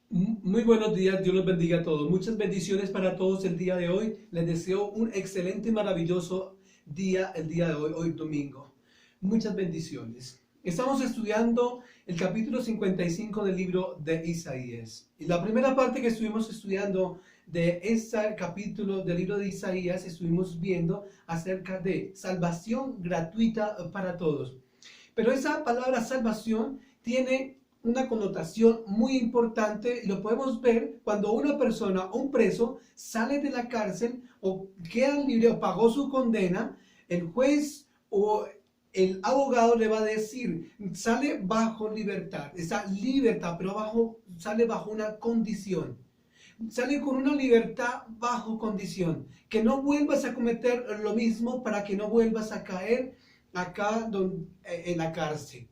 Muy buenos días, Dios los bendiga a todos. Muchas bendiciones para todos el día de hoy. Les deseo un excelente y maravilloso día el día de hoy, hoy domingo. Muchas bendiciones. Estamos estudiando el capítulo 55 del libro de Isaías. Y la primera parte que estuvimos estudiando de este capítulo del libro de Isaías, estuvimos viendo acerca de salvación gratuita para todos. Pero esa palabra salvación tiene una connotación muy importante y lo podemos ver cuando una persona, un preso, sale de la cárcel o queda libre o pagó su condena, el juez o el abogado le va a decir, sale bajo libertad, está libertad, pero sale bajo una condición. Sale con una libertad bajo condición, que no vuelvas a cometer lo mismo para que no vuelvas a caer acá en la cárcel.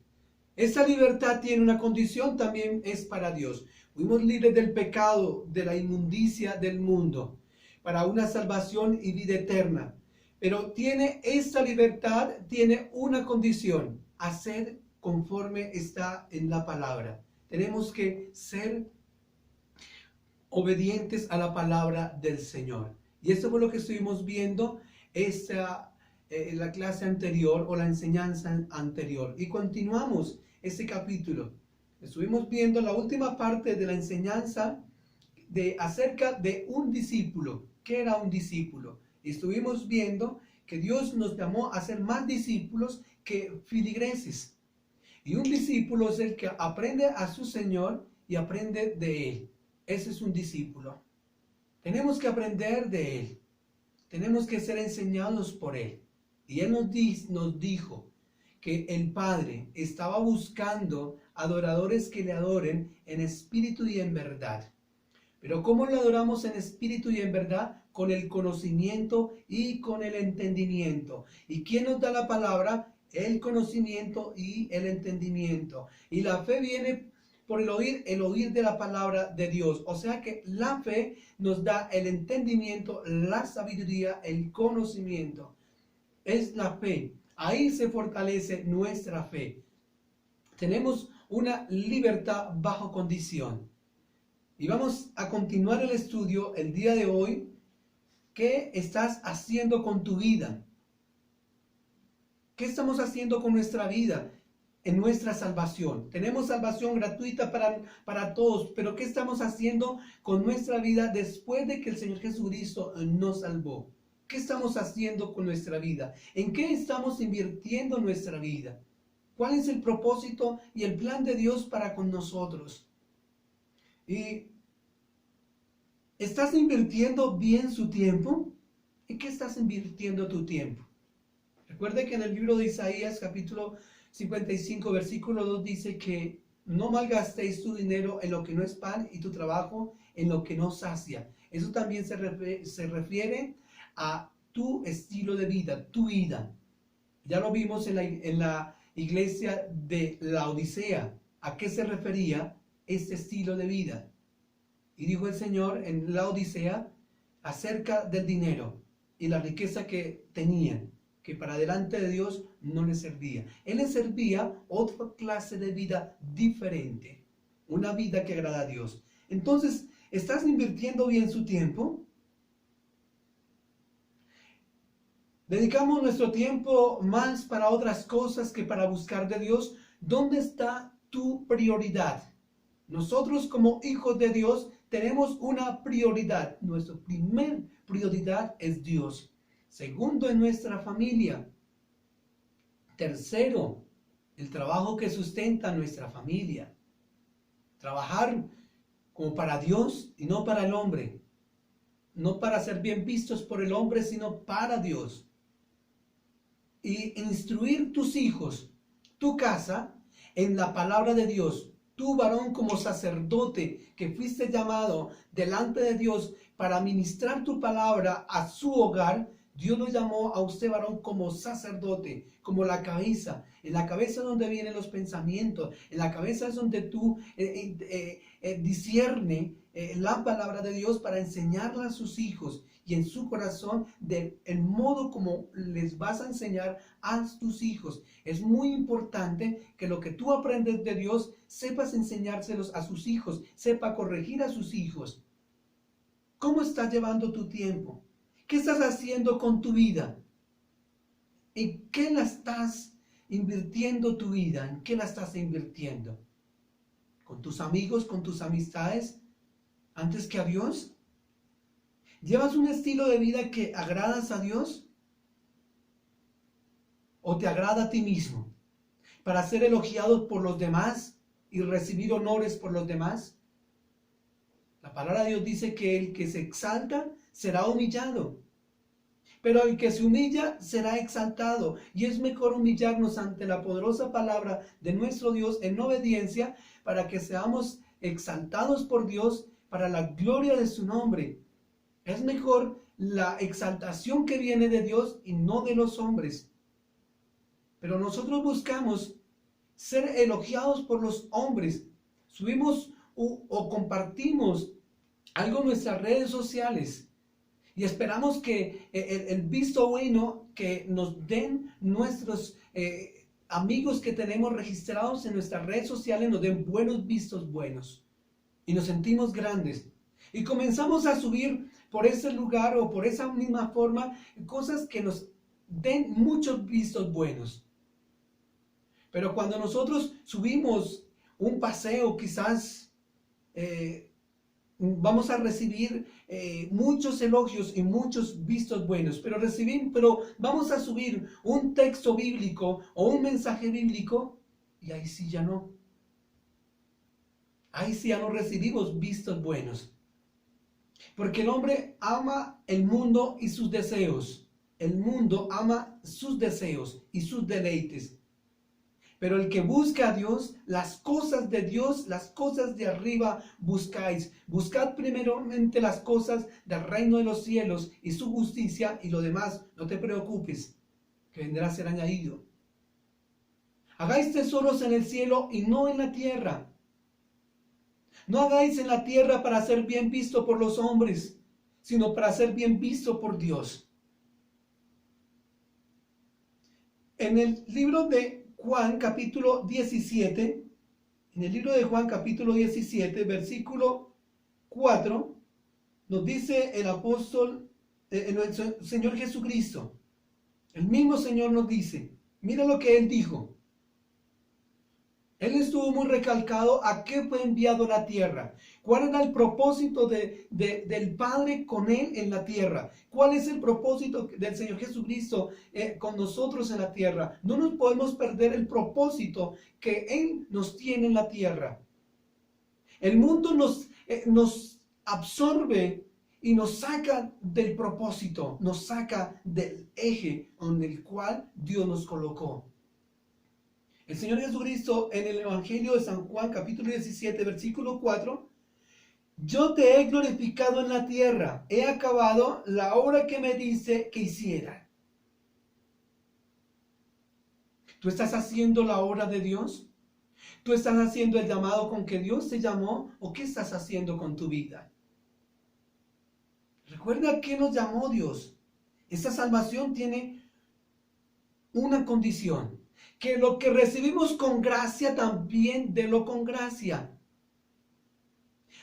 Esta libertad tiene una condición, también es para Dios. Fuimos libres del pecado, de la inmundicia del mundo, para una salvación y vida eterna. Pero esta libertad tiene una condición, hacer conforme está en la palabra. Tenemos que ser obedientes a la palabra del Señor. Y esto fue lo que estuvimos viendo la clase anterior o la enseñanza anterior. Y continuamos este capítulo. Estuvimos viendo la última parte de la enseñanza acerca de un discípulo. ¿Qué era un discípulo? Y estuvimos viendo que Dios nos llamó a ser más discípulos que filigreses. Y un discípulo es el que aprende a su Señor y aprende de Él. Ese es un discípulo. Tenemos que aprender de Él. Tenemos que ser enseñados por Él. Y Él nos dijo que el Padre estaba buscando adoradores que le adoren en espíritu y en verdad. Pero ¿cómo lo adoramos en espíritu y en verdad? Con el conocimiento y con el entendimiento. ¿Y quién nos da la palabra? El conocimiento y el entendimiento. Y la fe viene por el oír de la palabra de Dios. O sea que la fe nos da el entendimiento, la sabiduría, el conocimiento. Es la fe. Ahí se fortalece nuestra fe. Tenemos una libertad bajo condición. Y vamos a continuar el estudio el día de hoy. ¿Qué estás haciendo con tu vida? ¿Qué estamos haciendo con nuestra vida en nuestra salvación? Tenemos salvación gratuita para todos, pero ¿qué estamos haciendo con nuestra vida después de que el Señor Jesucristo nos salvó? ¿Qué estamos haciendo con nuestra vida? ¿En qué estamos invirtiendo nuestra vida? ¿Cuál es el propósito y el plan de Dios para con nosotros? ¿Y estás invirtiendo bien su tiempo? ¿En qué estás invirtiendo tu tiempo? Recuerde que en el libro de Isaías, capítulo 55, versículo 2, dice que no malgastéis tu dinero en lo que no es pan y tu trabajo en lo que no sacia. Eso también se refiere a tu estilo de vida, tu vida. Ya lo vimos en la iglesia de la Odisea. ¿A qué se refería este estilo de vida? Y dijo el Señor en la Odisea acerca del dinero y la riqueza que tenían, que para delante de Dios no le servía. Él le servía otra clase de vida diferente, una vida que agrada a Dios. Entonces, ¿estás invirtiendo bien su tiempo? ¿Dedicamos nuestro tiempo más para otras cosas que para buscar de Dios? ¿Dónde está tu prioridad? Nosotros como hijos de Dios tenemos una prioridad. Nuestra primer prioridad es Dios. Segundo, en nuestra familia. Tercero, el trabajo que sustenta nuestra familia. Trabajar como para Dios y no para el hombre. No para ser bien vistos por el hombre, sino para Dios. Y instruir tus hijos, tu casa, en la palabra de Dios. Tú, varón, como sacerdote, que fuiste llamado delante de Dios para ministrar tu palabra a su hogar, Dios lo llamó a usted, varón, como sacerdote, como la cabeza. En la cabeza es donde vienen los pensamientos, en la cabeza es donde tú discierne la palabra de Dios para enseñarla a sus hijos. y en su corazón del el modo como les vas a enseñar a tus hijos. Es muy importante que lo que tú aprendes de Dios sepas enseñárselos a sus hijos, sepa corregir a sus hijos. ¿Cómo estás llevando tu tiempo? ¿Qué estás haciendo con tu vida? ¿En qué la estás invirtiendo tu vida? ¿En qué la estás invirtiendo? ¿Con tus amigos, con tus amistades, antes que a Dios? ¿Llevas un estilo de vida que agradas a Dios? ¿O te agrada a ti mismo? ¿Para ser elogiado por los demás y recibir honores por los demás? La palabra de Dios dice que el que se exalta será humillado, pero el que se humilla será exaltado. Y es mejor humillarnos ante la poderosa palabra de nuestro Dios en obediencia para que seamos exaltados por Dios para la gloria de su nombre. Es mejor la exaltación que viene de Dios y no de los hombres. Pero nosotros buscamos ser elogiados por los hombres. Subimos o compartimos algo en nuestras redes sociales y esperamos que el visto bueno que nos den nuestros amigos que tenemos registrados en nuestras redes sociales nos den buenos vistos buenos y nos sentimos grandes y comenzamos a subir por ese lugar o por esa misma forma cosas que nos den muchos vistos buenos. Pero cuando nosotros subimos un paseo, quizás vamos a recibir muchos elogios y muchos vistos buenos, pero vamos a subir un texto bíblico o un mensaje bíblico y ahí sí ya no. Ahí sí ya no recibimos vistos buenos. Porque el hombre ama el mundo y sus deseos. El mundo ama sus deseos y sus deleites. Pero el que busca a Dios, las cosas de Dios, las cosas de arriba buscáis. Buscad primeramente las cosas del reino de los cielos y su justicia, y lo demás no te preocupes, que vendrá a ser añadido. Hagáis tesoros en el cielo y no en la tierra. No hagáis en la tierra para ser bien visto por los hombres, sino para ser bien visto por Dios. En el libro de Juan capítulo 17, en el libro de Juan capítulo 17, versículo 4, nos dice el apóstol, el Señor Jesucristo, el mismo Señor nos dice, mira lo que Él dijo. Él estuvo muy recalcado a qué fue enviado a la tierra. ¿Cuál era el propósito del Padre con Él en la tierra? ¿Cuál es el propósito del Señor Jesucristo con nosotros en la tierra? No nos podemos perder el propósito que Él nos tiene en la tierra. El mundo nos absorbe y nos saca del propósito, nos saca del eje en el cual Dios nos colocó. El Señor Jesucristo en el Evangelio de San Juan capítulo 17 versículo 4, yo te he glorificado en la tierra, he acabado la obra que me dice que hiciera. ¿Tú estás haciendo la obra de Dios? ¿Tú estás haciendo el llamado con que Dios te llamó? ¿O qué estás haciendo con tu vida? Recuerda que nos llamó Dios. Esta salvación tiene una condición. Que lo que recibimos con gracia, también délo con gracia.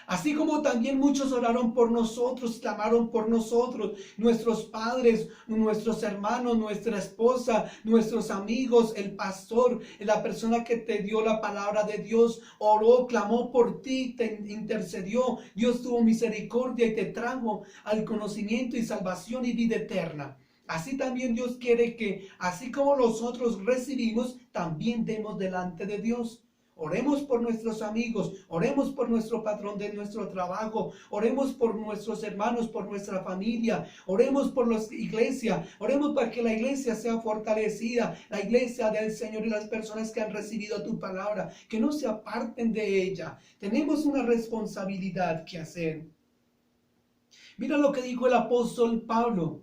Así como también muchos oraron por nosotros, clamaron por nosotros, nuestros padres, nuestros hermanos, nuestra esposa, nuestros amigos, el pastor, la persona que te dio la palabra de Dios, oró, clamó por ti, te intercedió, Dios tuvo misericordia y te trajo al conocimiento y salvación y vida eterna. Así también Dios quiere que, así como nosotros recibimos, también demos delante de Dios. Oremos por nuestros amigos, oremos por nuestro patrón de nuestro trabajo, oremos por nuestros hermanos, por nuestra familia, oremos por la iglesia, oremos para que la iglesia sea fortalecida, la iglesia del Señor y las personas que han recibido tu palabra, que no se aparten de ella. Tenemos una responsabilidad que hacer. Mira lo que dijo el apóstol Pablo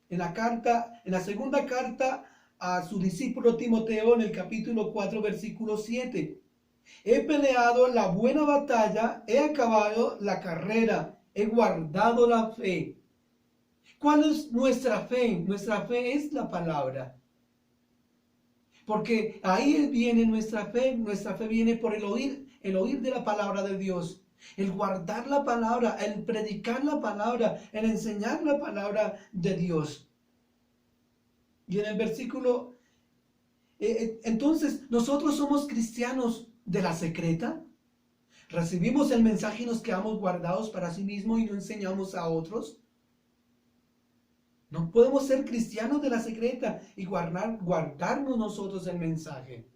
en la segunda carta a su discípulo Timoteo, en el capítulo 4, versículo 7. He peleado la buena batalla, he acabado la carrera, he guardado la fe. ¿Cuál es nuestra fe? Nuestra fe es la palabra. Porque ahí viene nuestra fe. Nuestra fe viene por el oír de la palabra de Dios. El guardar la palabra, el predicar la palabra, el enseñar la palabra de Dios. Y en el versículo, entonces, ¿nosotros somos cristianos de la secreta? ¿Recibimos el mensaje y nos quedamos guardados para sí mismos y no enseñamos a otros? No podemos ser cristianos de la secreta y guardarnos nosotros el mensaje.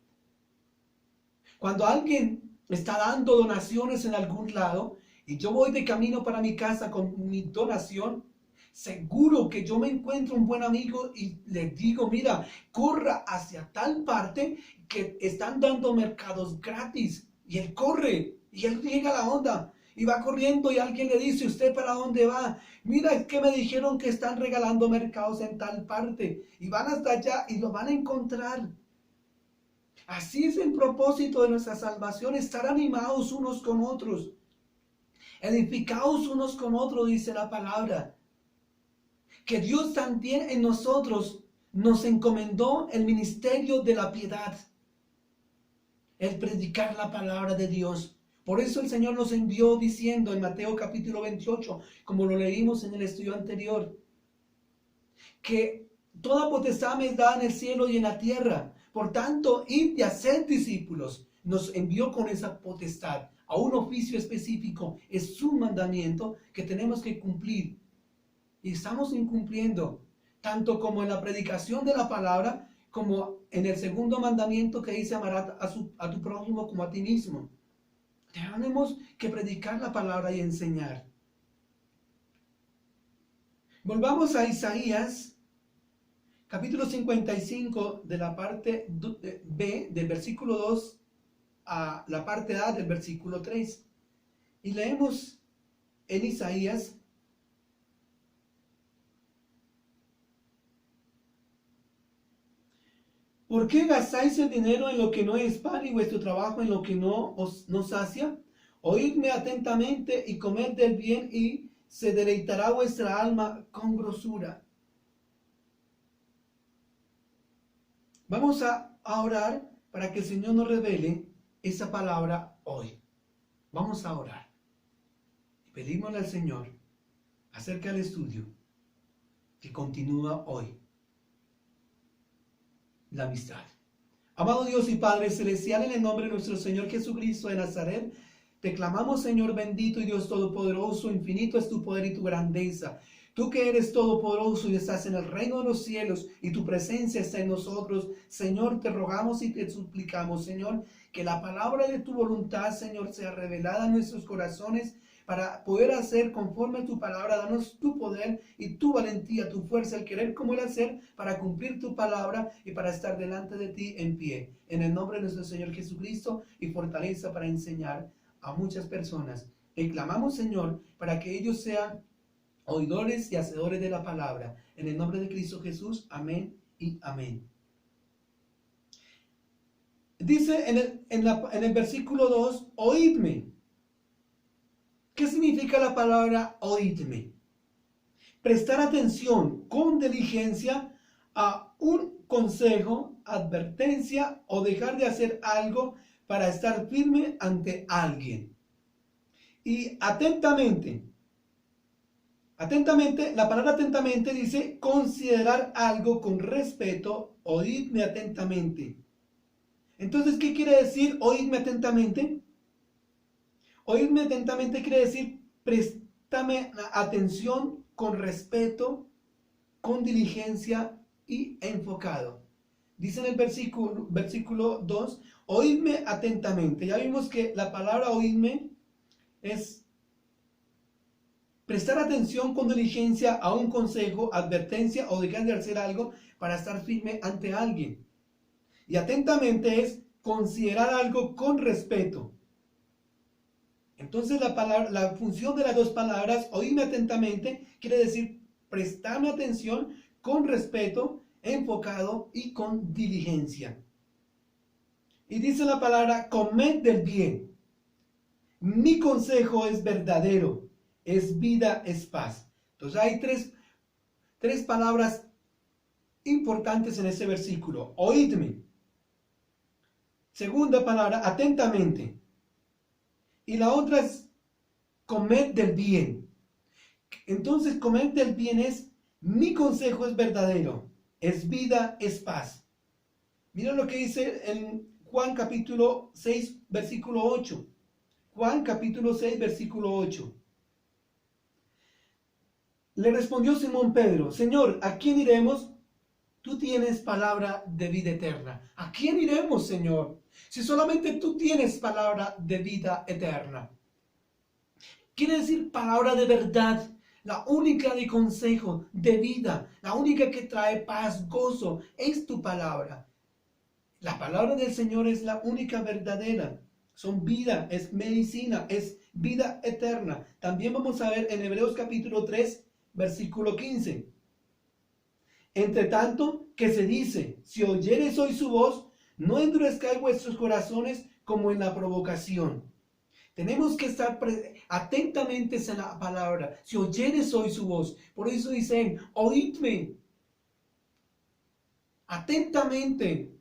Cuando alguien está dando donaciones en algún lado y yo voy de camino para mi casa con mi donación, seguro que yo me encuentro un buen amigo y le digo, mira, corra hacia tal parte que están dando mercados gratis. Y él corre y él llega a la onda. Y va corriendo y alguien le dice, ¿usted para dónde va? Mira, es que me dijeron que están regalando mercados en tal parte. Y van hasta allá y lo van a encontrar. Así es el propósito de nuestra salvación, estar animados unos con otros. Edificados unos con otros, dice la palabra. Que Dios también en nosotros nos encomendó el ministerio de la piedad. El predicar la palabra de Dios. Por eso el Señor nos envió diciendo en Mateo capítulo 28, como lo leímos en el estudio anterior, que toda potestad me es dada en el cielo y en la tierra. Por tanto, id y haced discípulos. Nos envió con esa potestad a un oficio específico. Es un mandamiento que tenemos que cumplir. Y estamos incumpliendo, tanto como en la predicación de la palabra, como en el segundo mandamiento que dice amarás a tu prójimo como a ti mismo. Tenemos que predicar la palabra y enseñar. Volvamos a Isaías, capítulo 55, de la parte B, del versículo 2 a la parte A del versículo 3. Y leemos en Isaías: ¿por qué gastáis el dinero en lo que no es pan y vuestro trabajo en lo que no sacia? Oídme atentamente y comed del bien y se deleitará vuestra alma con grosura. Vamos a orar para que el Señor nos revele esa palabra hoy. Vamos a orar. Y pedimosle al Señor acerca del estudio que continúa hoy. La amistad. Amado Dios y Padre Celestial, en el nombre de nuestro Señor Jesucristo de Nazaret, te clamamos, Señor bendito y Dios todopoderoso, infinito es tu poder y tu grandeza. Tú que eres todopoderoso y estás en el reino de los cielos y tu presencia está en nosotros, Señor, te rogamos y te suplicamos, Señor, que la palabra de tu voluntad, Señor, sea revelada en nuestros corazones para poder hacer conforme a tu palabra. Danos tu poder y tu valentía, tu fuerza, el querer como el hacer para cumplir tu palabra y para estar delante de ti en pie. En el nombre de nuestro Señor Jesucristo y fortaleza para enseñar a muchas personas. Y clamamos, Señor, para que ellos sean oidores y hacedores de la palabra. En el nombre de Cristo Jesús, amén y amén. Dice en el versículo 2, oídme. ¿Qué significa la palabra oídme? Prestar atención con diligencia a un consejo, advertencia o dejar de hacer algo para estar firme ante alguien. Y atentamente, la palabra atentamente dice considerar algo con respeto, oídme atentamente. Entonces, ¿qué quiere decir oídme atentamente? Oídme atentamente quiere decir préstame atención con respeto, con diligencia y enfocado. Dice en el versículo 2, oídme atentamente. Ya vimos que la palabra oídme es prestar atención con diligencia a un consejo, advertencia o dejar de hacer algo para estar firme ante alguien. Y atentamente es considerar algo con respeto. Entonces la función de las dos palabras, oírme atentamente, quiere decir prestarme atención con respeto, enfocado y con diligencia. Y dice la palabra, comed del bien. Mi consejo es verdadero, es vida, es paz. Entonces hay tres tres palabras importantes en ese versículo. Oídme. Segunda palabra, atentamente. Y la otra es comed del bien. Entonces, comed del bien es, mi consejo es verdadero, es vida, es paz. Mira lo que dice en Juan capítulo 6, versículo 8. Juan capítulo 6, versículo 8. Le respondió Simón Pedro, Señor, ¿a quién iremos? Tú tienes palabra de vida eterna. ¿A quién iremos, Señor? Si solamente tú tienes palabra de vida eterna. Quiere decir palabra de verdad, la única de consejo, de vida, la única que trae paz, gozo, es tu palabra. La palabra del Señor es la única verdadera. Son vida, es medicina, es vida eterna. También vamos a ver en Hebreos capítulo 3, versículo 15. Entre tanto que se dice, si oyereis hoy su voz, no endurezcáis vuestros corazones como en la provocación. Tenemos que estar atentamente en la palabra. Si oyeres hoy su voz. Por eso dicen, oídme atentamente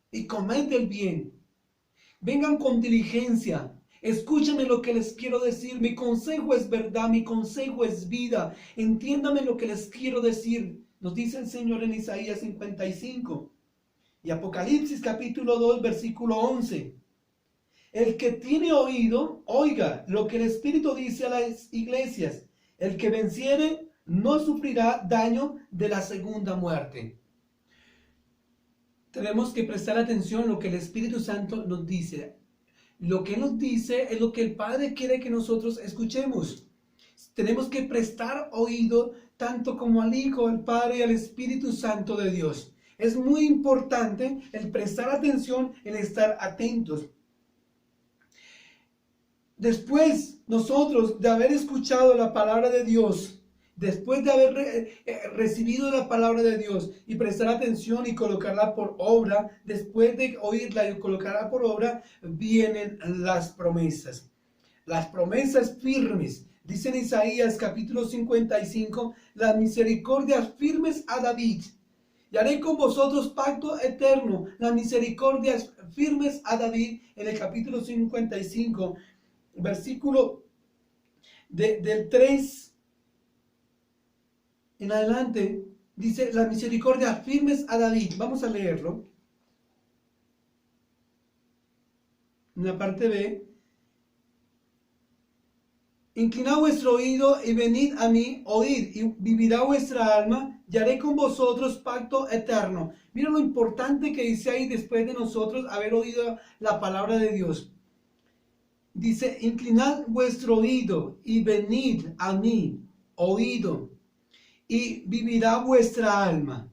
y comed el bien. Vengan con diligencia. Escúchame lo que les quiero decir. Mi consejo es verdad, mi consejo es vida. Entiéndame lo que les quiero decir. Nos dice el Señor en Isaías 55. Y Apocalipsis capítulo 2, versículo 11. El que tiene oído, oiga lo que el Espíritu dice a las iglesias. El que venciere no sufrirá daño de la segunda muerte. Tenemos que prestar atención a lo que el Espíritu Santo nos dice. Lo que nos dice es lo que el Padre quiere que nosotros escuchemos. Tenemos que prestar oído tanto como al Hijo, al Padre y al Espíritu Santo de Dios. Es muy importante el prestar atención, el estar atentos. Después nosotros de haber escuchado la palabra de Dios, después de haber recibido la palabra de Dios y prestar atención y colocarla por obra, después de oírla y colocarla por obra, vienen las promesas. Las promesas firmes. Dice en Isaías capítulo 55, las misericordias firmes a David. Y haré con vosotros pacto eterno, las misericordias firmes a David, en el capítulo 55, versículo del 3 en adelante, dice las misericordias firmes a David. Vamos a leerlo. En la parte B. Inclinad vuestro oído y venid a mí, oíd, y vivirá vuestra alma, y haré con vosotros pacto eterno. Mira lo importante que dice ahí después de nosotros haber oído la palabra de Dios. Dice, inclinad vuestro oído y venid a mí, oído, y vivirá vuestra alma.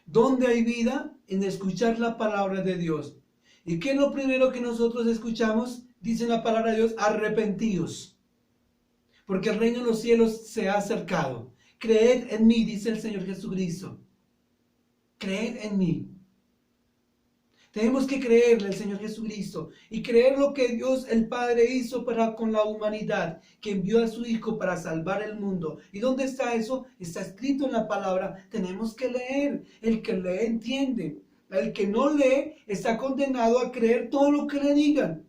¿Dónde hay vida? En escuchar la palabra de Dios. ¿Y qué es lo primero que nosotros escuchamos? Dice la palabra de Dios, arrepentíos, porque el reino de los cielos se ha acercado. Creed en mí, dice el Señor Jesucristo. Creed en mí. Tenemos que creerle al Señor Jesucristo y creer lo que Dios el Padre hizo con la humanidad, que envió a su Hijo para salvar el mundo. ¿Y dónde está eso? Está escrito en la palabra. Tenemos que leer. El que lee entiende. El que no lee está condenado a creer todo lo que le digan.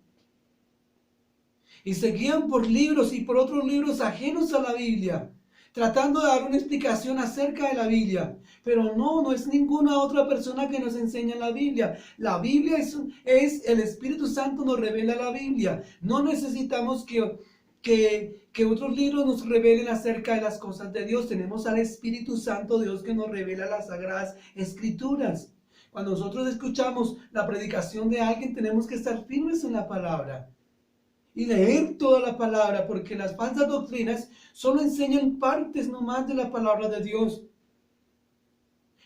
Y se guían por libros y por otros libros ajenos a la Biblia, tratando de dar una explicación acerca de la Biblia. Pero no es ninguna otra persona que nos enseña la Biblia. La Biblia es el Espíritu Santo nos revela la Biblia. No necesitamos que otros libros nos revelen acerca de las cosas de Dios. Tenemos al Espíritu Santo Dios que nos revela las Sagradas Escrituras. Cuando nosotros escuchamos la predicación de alguien, tenemos que estar firmes en la palabra y leer toda la palabra, porque las falsas doctrinas solo enseñan partes nomás de la palabra de Dios.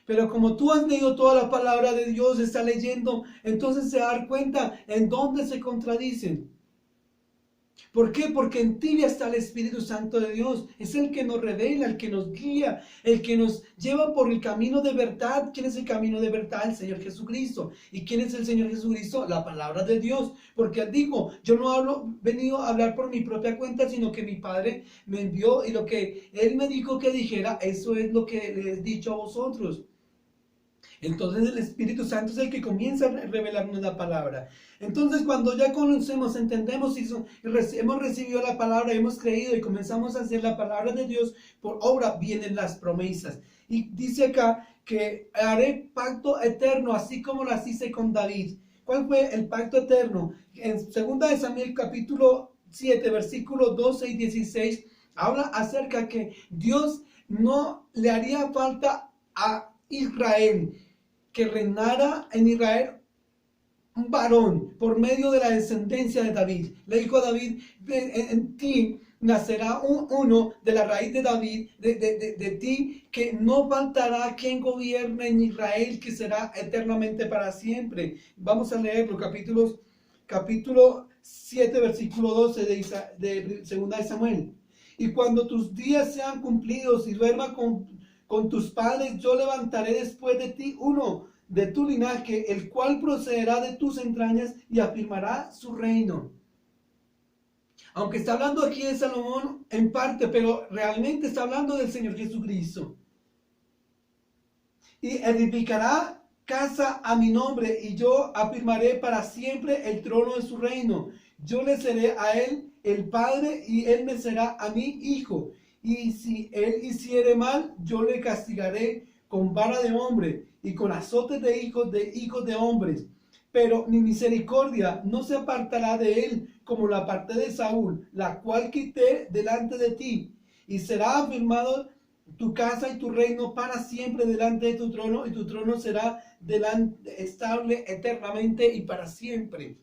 Pero como tú has leído toda la palabra de Dios, está leyendo, entonces se da cuenta en dónde se contradicen. ¿Por qué? Porque en ti está el Espíritu Santo de Dios. Es el que nos revela, el que nos guía, el que nos lleva por el camino de verdad. ¿Quién es el camino de verdad? El Señor Jesucristo. ¿Y quién es el Señor Jesucristo? La palabra de Dios. Porque digo, yo no venido a hablar por mi propia cuenta, sino que mi Padre me envió y lo que Él me dijo que dijera, eso es lo que les he dicho a vosotros. Entonces el Espíritu Santo es el que comienza a revelarnos la palabra. Entonces cuando ya conocemos, entendemos y hemos recibido la palabra, hemos creído y comenzamos a hacer la palabra de Dios, por obra vienen las promesas. Y dice acá que haré pacto eterno, así como lo hice con David. ¿Cuál fue el pacto eterno? En 2 Samuel capítulo 7, versículos 12 y 16, habla acerca que Dios no le haría falta a Israel que reinara en Israel un varón por medio de la descendencia de David. Le dijo a David, en ti nacerá uno de la raíz de David, de ti, que no faltará quien gobierne en Israel, que será eternamente para siempre. Vamos a leerlo, capítulo 7, versículo 12 de 2 Samuel. Y cuando tus días sean cumplidos y duerma con tus padres, yo levantaré después de ti uno de tu linaje, el cual procederá de tus entrañas y afirmará su reino. Aunque está hablando aquí de Salomón en parte, pero realmente está hablando del Señor Jesucristo. Y edificará casa a mi nombre, y yo afirmaré para siempre el trono de su reino. Yo le seré a él el padre, y él me será a mí hijo. Y si él hiciere mal, yo le castigaré con vara de hombre y con azotes de hijos de hombres. Pero mi misericordia no se apartará de él, como la aparté de Saúl, la cual quité delante de ti. Y será afirmado tu casa y tu reino para siempre delante de tu trono, y tu trono será estable eternamente y para siempre.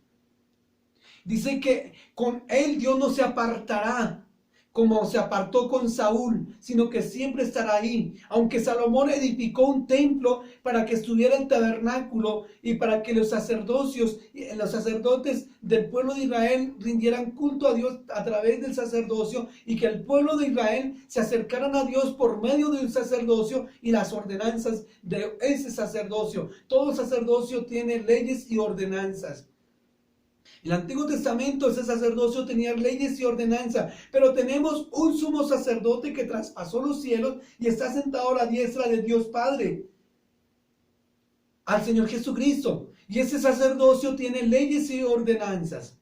Dice que con él Dios no se apartará como se apartó con Saúl, sino que siempre estará ahí. Aunque Salomón edificó un templo para que estuviera el tabernáculo y para que los sacerdotes del pueblo de Israel rindieran culto a Dios a través del sacerdocio, y que el pueblo de Israel se acercaran a Dios por medio del sacerdocio y las ordenanzas de ese sacerdocio. Todo sacerdocio tiene leyes y ordenanzas. En el Antiguo Testamento ese sacerdocio tenía leyes y ordenanzas, pero tenemos un sumo sacerdote que traspasó los cielos y está sentado a la diestra de Dios Padre, al Señor Jesucristo. Y ese sacerdocio tiene leyes y ordenanzas.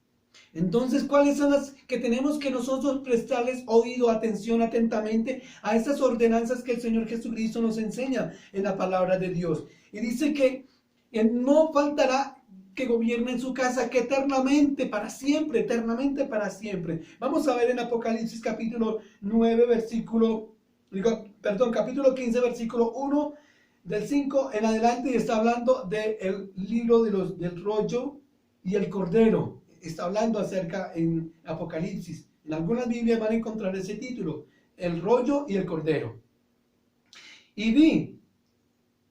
Entonces, ¿cuáles son las que tenemos que nosotros prestarles oído, atención atentamente a esas ordenanzas que el Señor Jesucristo nos enseña en la palabra de Dios? Y dice que no faltará que gobierne en su casa, que eternamente para siempre, eternamente para siempre. Vamos a ver en Apocalipsis capítulo 15, versículo 1, del 5 en adelante, y está hablando del libro del rollo y el cordero. Está hablando acerca en Apocalipsis. En algunas Biblias van a encontrar ese título, el rollo y el cordero. Y vi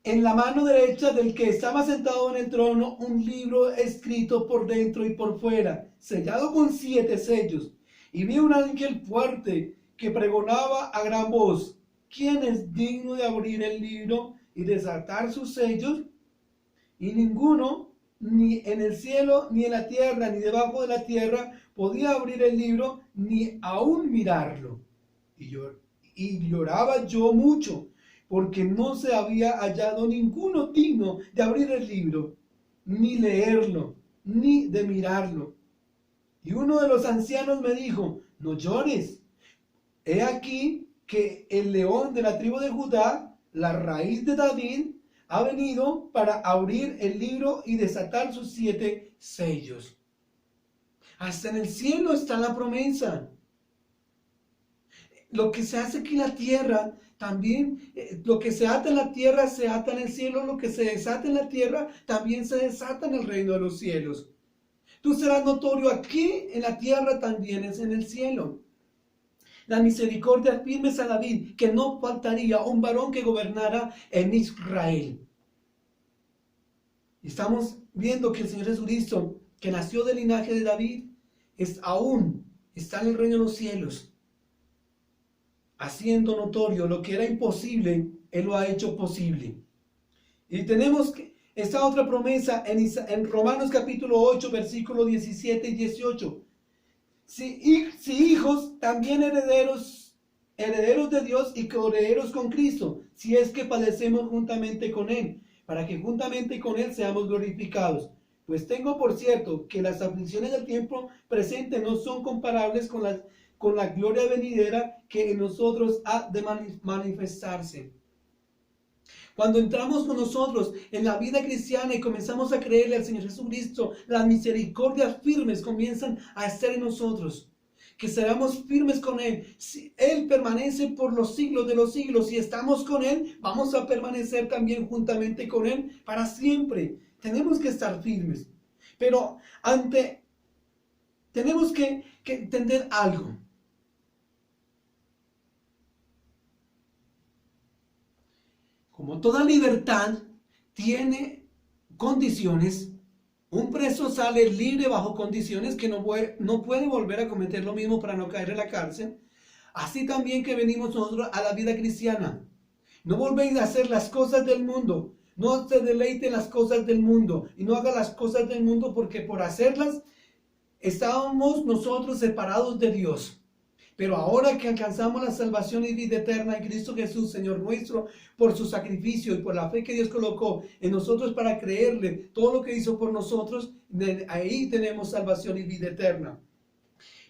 en la mano derecha del que estaba sentado en el trono un libro escrito por dentro y por fuera, sellado con 7 sellos. Y vi un ángel fuerte que pregonaba a gran voz: ¿quién es digno de abrir el libro y desatar sus sellos? Y ninguno, ni en el cielo, ni en la tierra, ni debajo de la tierra, podía abrir el libro, ni aún mirarlo. Y lloraba yo mucho, porque no se había hallado ninguno digno de abrir el libro, ni leerlo, ni de mirarlo. Y uno de los ancianos me dijo: no llores. He aquí que el león de la tribu de Judá, la raíz de David, ha venido para abrir el libro y desatar sus 7 sellos. Hasta en el cielo está la promesa. Lo que se hace aquí en la tierra, también lo que se ata en la tierra se ata en el cielo. Lo que se desata en la tierra también se desata en el reino de los cielos. Tú serás notorio aquí en la tierra, también es en el cielo. La misericordia firmes a David, que no faltaría un varón que gobernara en Israel. Estamos viendo que el Señor Jesucristo, que nació del linaje de David, es aún está en el reino de los cielos, haciendo notorio lo que era imposible, Él lo ha hecho posible. Y tenemos esta otra promesa en Romanos capítulo 8, versículo 17 y 18. Si hijos, también herederos de Dios y coherederos con Cristo, si es que padecemos juntamente con Él, para que juntamente con Él seamos glorificados. Pues tengo por cierto que las aflicciones del tiempo presente no son comparables con la gloria venidera que en nosotros ha de manifestarse. Cuando entramos con nosotros en la vida cristiana y comenzamos a creerle al Señor Jesucristo, las misericordias firmes comienzan a estar en nosotros. Que seremos firmes con Él. Si Él permanece por los siglos de los siglos, si estamos con Él, vamos a permanecer también juntamente con Él para siempre. Tenemos que estar firmes. Pero tenemos que entender algo. Como toda libertad tiene condiciones, un preso sale libre bajo condiciones que no puede volver a cometer lo mismo para no caer en la cárcel. Así también que venimos nosotros a la vida cristiana. No volvéis a hacer las cosas del mundo. No se deleite en las cosas del mundo. Y no haga las cosas del mundo porque por hacerlas estábamos nosotros separados de Dios. Pero ahora que alcanzamos la salvación y vida eterna en Cristo Jesús, Señor nuestro, por su sacrificio y por la fe que Dios colocó en nosotros para creerle todo lo que hizo por nosotros, ahí tenemos salvación y vida eterna.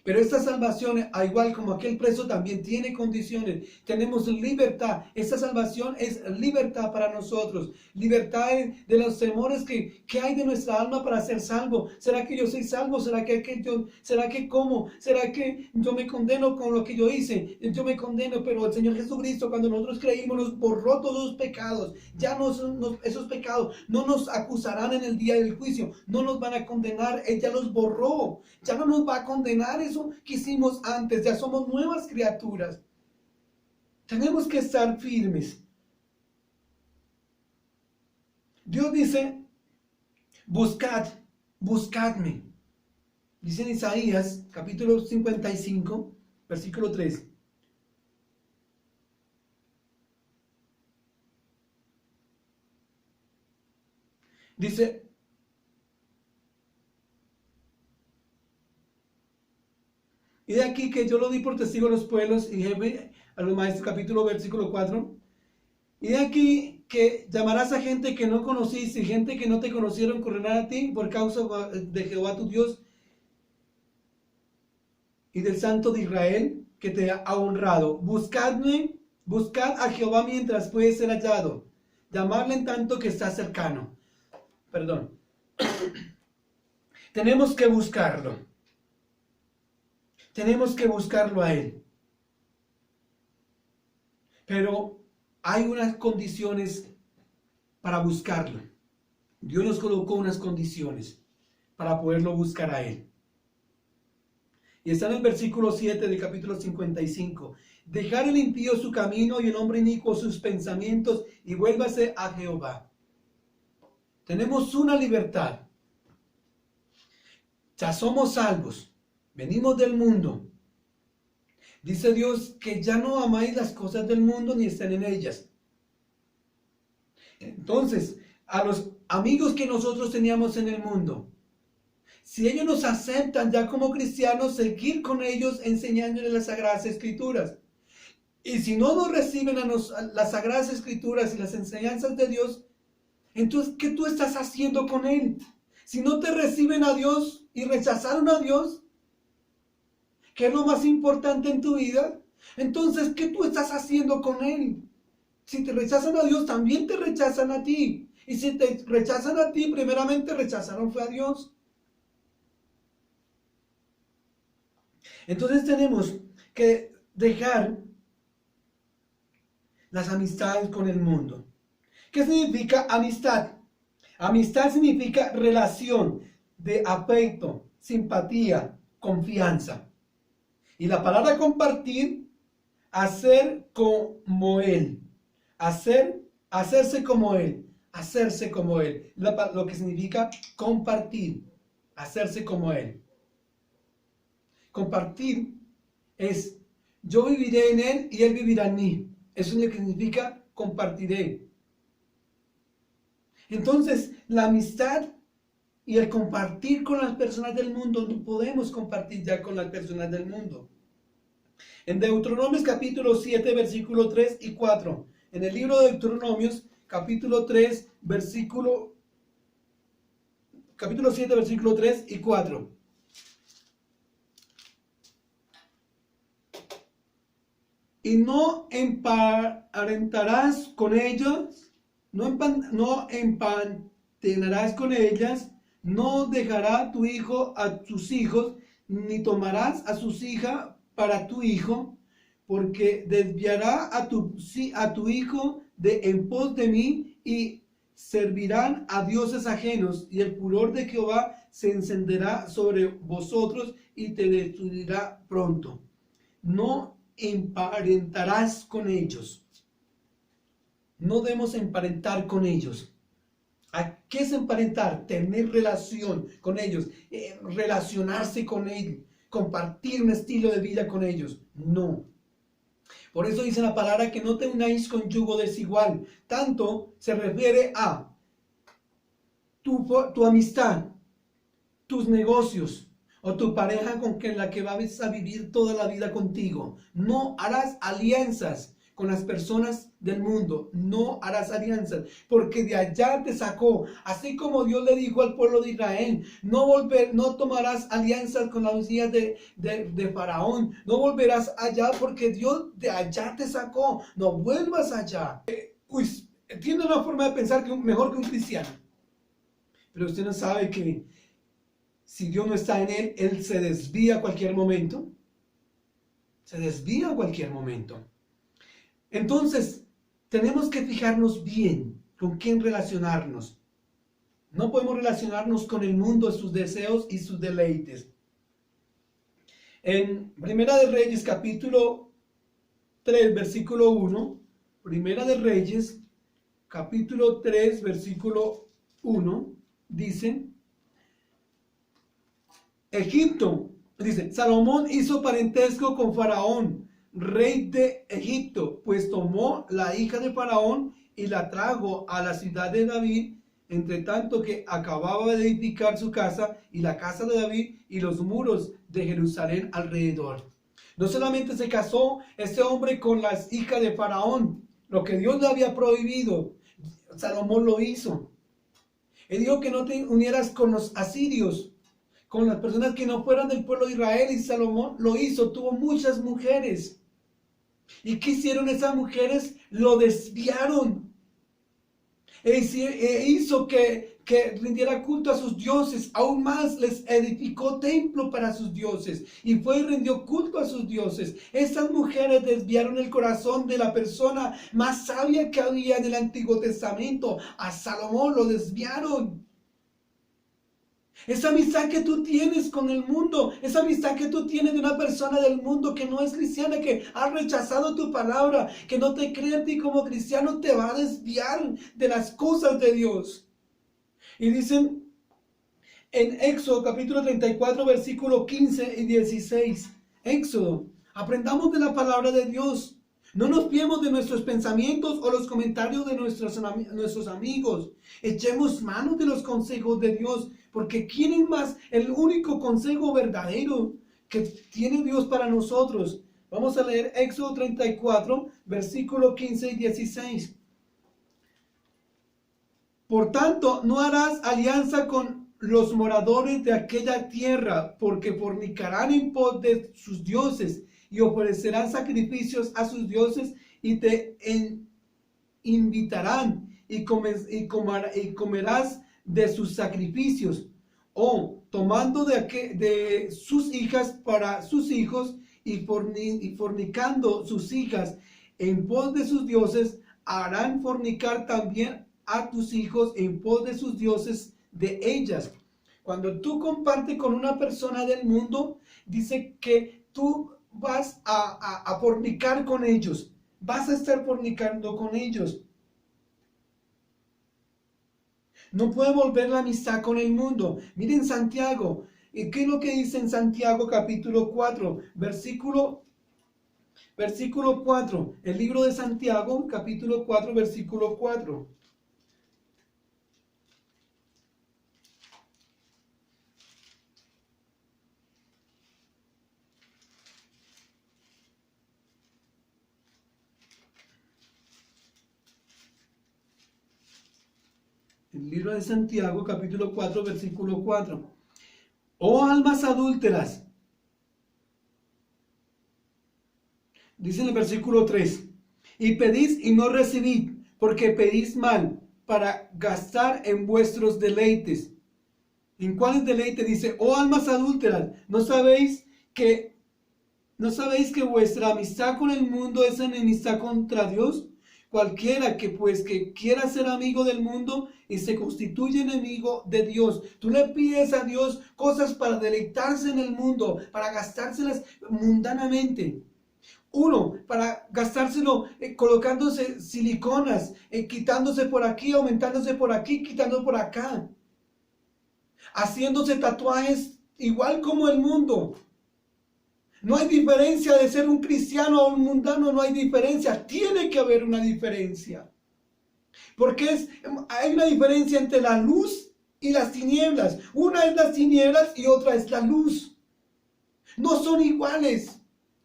Pero esta salvación, al igual como aquel preso, también tiene condiciones. Tenemos libertad. Esta salvación es libertad para nosotros. Libertad de los temores que hay de nuestra alma para ser salvo. ¿Será que yo soy salvo? ¿Será que cómo? ¿Será que yo me condeno con lo que yo hice? Yo me condeno, pero el Señor Jesucristo, cuando nosotros creímos, nos borró todos los pecados. Ya esos pecados no nos acusarán en el día del juicio. No nos van a condenar. Él ya los borró. Ya no nos va a condenar eso que hicimos antes. Ya somos nuevas criaturas. Tenemos que estar firmes. Dios dice, buscadme. Dice en Isaías capítulo 55, versículo 3. Dice, y de aquí que yo lo di por testigo a los pueblos y jefe a los maestros, capítulo versículo 4. Y de aquí que llamarás a gente que no conociste y gente que no te conocieron correrán a ti por causa de Jehová tu Dios y del Santo de Israel que te ha honrado. Buscad a Jehová mientras puede ser hallado. Llamarle en tanto que está cercano. Perdón. Tenemos que buscarlo. Tenemos que buscarlo a Él. Pero hay unas condiciones para buscarlo. Dios nos colocó unas condiciones para poderlo buscar a Él. Y está en el versículo 7 del capítulo 55. Dejar el impío su camino y el hombre inicuo sus pensamientos y vuélvase a Jehová. Tenemos una libertad. Ya somos salvos. Venimos del mundo. Dice Dios que ya no amáis las cosas del mundo ni estén en ellas. Entonces, a los amigos que nosotros teníamos en el mundo, si ellos nos aceptan ya como cristianos, seguir con ellos enseñándoles las Sagradas Escrituras. Y si no nos reciben a las Sagradas Escrituras y las enseñanzas de Dios, entonces, ¿qué tú estás haciendo con Él? Si no te reciben a Dios y rechazaron a Dios, ¿qué es lo más importante en tu vida? Entonces, ¿qué tú estás haciendo con Él? Si te rechazan a Dios, también te rechazan a ti. Y si te rechazan a ti, primeramente rechazaron fue a Dios. Entonces tenemos que dejar las amistades con el mundo. ¿Qué significa amistad? Amistad significa relación de afecto, simpatía, confianza. Y la palabra compartir, hacer como Él. Hacerse como Él. Hacerse como Él. Lo que significa compartir. Hacerse como Él. Compartir es yo viviré en él y él vivirá en mí. Eso es lo que significa compartiré. Entonces, la amistad y el compartir con las personas del mundo, no podemos compartir ya con las personas del mundo. En Deuteronomios capítulo 7, versículo 3 y 4. En el libro de Deuteronomios capítulo 3, capítulo 7, versículo 3 y 4. Y no emparentarás con ellos, no empantanarás con ellas, no dejará tu hijo a tus hijos, ni tomarás a sus hijas para tu hijo, porque desviará a tu hijo de en pos de mí, y servirán a dioses ajenos, y el furor de Jehová se encenderá sobre vosotros y te destruirá pronto. No emparentarás con ellos. No debemos emparentar con ellos. ¿A qué es emparentar? Tener relación con ellos, relacionarse con ellos, compartir un estilo de vida con ellos. No. Por eso dice la palabra que no te unáis con yugo desigual. Tanto se refiere a tu amistad, tus negocios, o tu pareja con la que vas a vivir toda la vida contigo. No harás alianzas con las personas del mundo. No harás alianzas, porque de allá te sacó. Así como Dios le dijo al pueblo de Israel, no tomarás alianzas con las hijas de Faraón. No volverás allá, porque Dios de allá te sacó. No vuelvas allá. Tiene una forma de pensar mejor que un cristiano. Pero usted no sabe que si Dios no está en él, él se desvía a cualquier momento. Se desvía a cualquier momento. Entonces, tenemos que fijarnos bien con quién relacionarnos. No podemos relacionarnos con el mundo, sus deseos y sus deleites. En Primera de Reyes, capítulo 3, versículo 1. Primera de Reyes, capítulo 3, versículo 1, dice: Egipto, dice, Salomón hizo parentesco con Faraón, rey de Egipto, pues tomó la hija de Faraón y la trajo a la ciudad de David, entre tanto que acababa de edificar su casa y la casa de David y los muros de Jerusalén alrededor. No solamente se casó este hombre con las hijas de Faraón, lo que Dios le había prohibido, Salomón lo hizo. Él dijo que no te unieras con los asirios, con las personas que no fueran del pueblo de Israel, y Salomón lo hizo, tuvo muchas mujeres. ¿Y qué hicieron esas mujeres? Lo desviaron. Hizo que rindiera culto a sus dioses. Aún más les edificó templo para sus dioses. Y fue y rindió culto a sus dioses. Esas mujeres desviaron el corazón de la persona más sabia que había en el Antiguo Testamento. A Salomón lo desviaron. Esa amistad que tú tienes con el mundo, esa amistad que tú tienes de una persona del mundo que no es cristiana, que ha rechazado tu palabra, que no te cree en ti como cristiano, te va a desviar de las cosas de Dios. Y dicen en Éxodo capítulo 34, versículo 15 y 16. Éxodo, aprendamos de la palabra de Dios. No nos fiemos de nuestros pensamientos o los comentarios de nuestros amigos. Echemos mano de los consejos de Dios, porque ¿quién es más el único consejo verdadero que tiene Dios para nosotros? Vamos a leer Éxodo 34, versículo 15 y 16. Por tanto, no harás alianza con los moradores de aquella tierra, porque fornicarán en pos de sus dioses y ofrecerán sacrificios a sus dioses y te invitarán y comerás de sus sacrificios, o tomando de sus hijas para sus hijos y fornicando sus hijas en pos de sus dioses, harán fornicar también a tus hijos en pos de sus dioses de ellas. Cuando tú compartes con una persona del mundo, dice que tú vas a fornicar con ellos, vas a estar fornicando con ellos. No puede volver la amistad con el mundo. Miren Santiago, ¿Y qué es lo que dice en Santiago capítulo 4, versículo 4? El libro de Santiago capítulo 4, versículo 4. El libro de Santiago capítulo 4, versículo 4. Oh almas adúlteras, dice en el versículo 3, y pedís y no recibid, porque pedís mal, para gastar en vuestros deleites. ¿En cuáles deleites? Dice, oh almas adúlteras, ¿no sabéis que vuestra amistad con el mundo es enemistad contra Dios? Cualquiera que quiera ser amigo del mundo y se constituye enemigo de Dios. Tú le pides a Dios cosas para deleitarse en el mundo, para gastárselas mundanamente. Uno, para gastárselo colocándose siliconas, quitándose por aquí, aumentándose por aquí, quitando por acá. Haciéndose tatuajes igual como el mundo. No hay diferencia de ser un cristiano o un mundano, no hay diferencia. Tiene que haber una diferencia. Porque hay una diferencia entre la luz y las tinieblas. Una es las tinieblas y otra es la luz. No son iguales.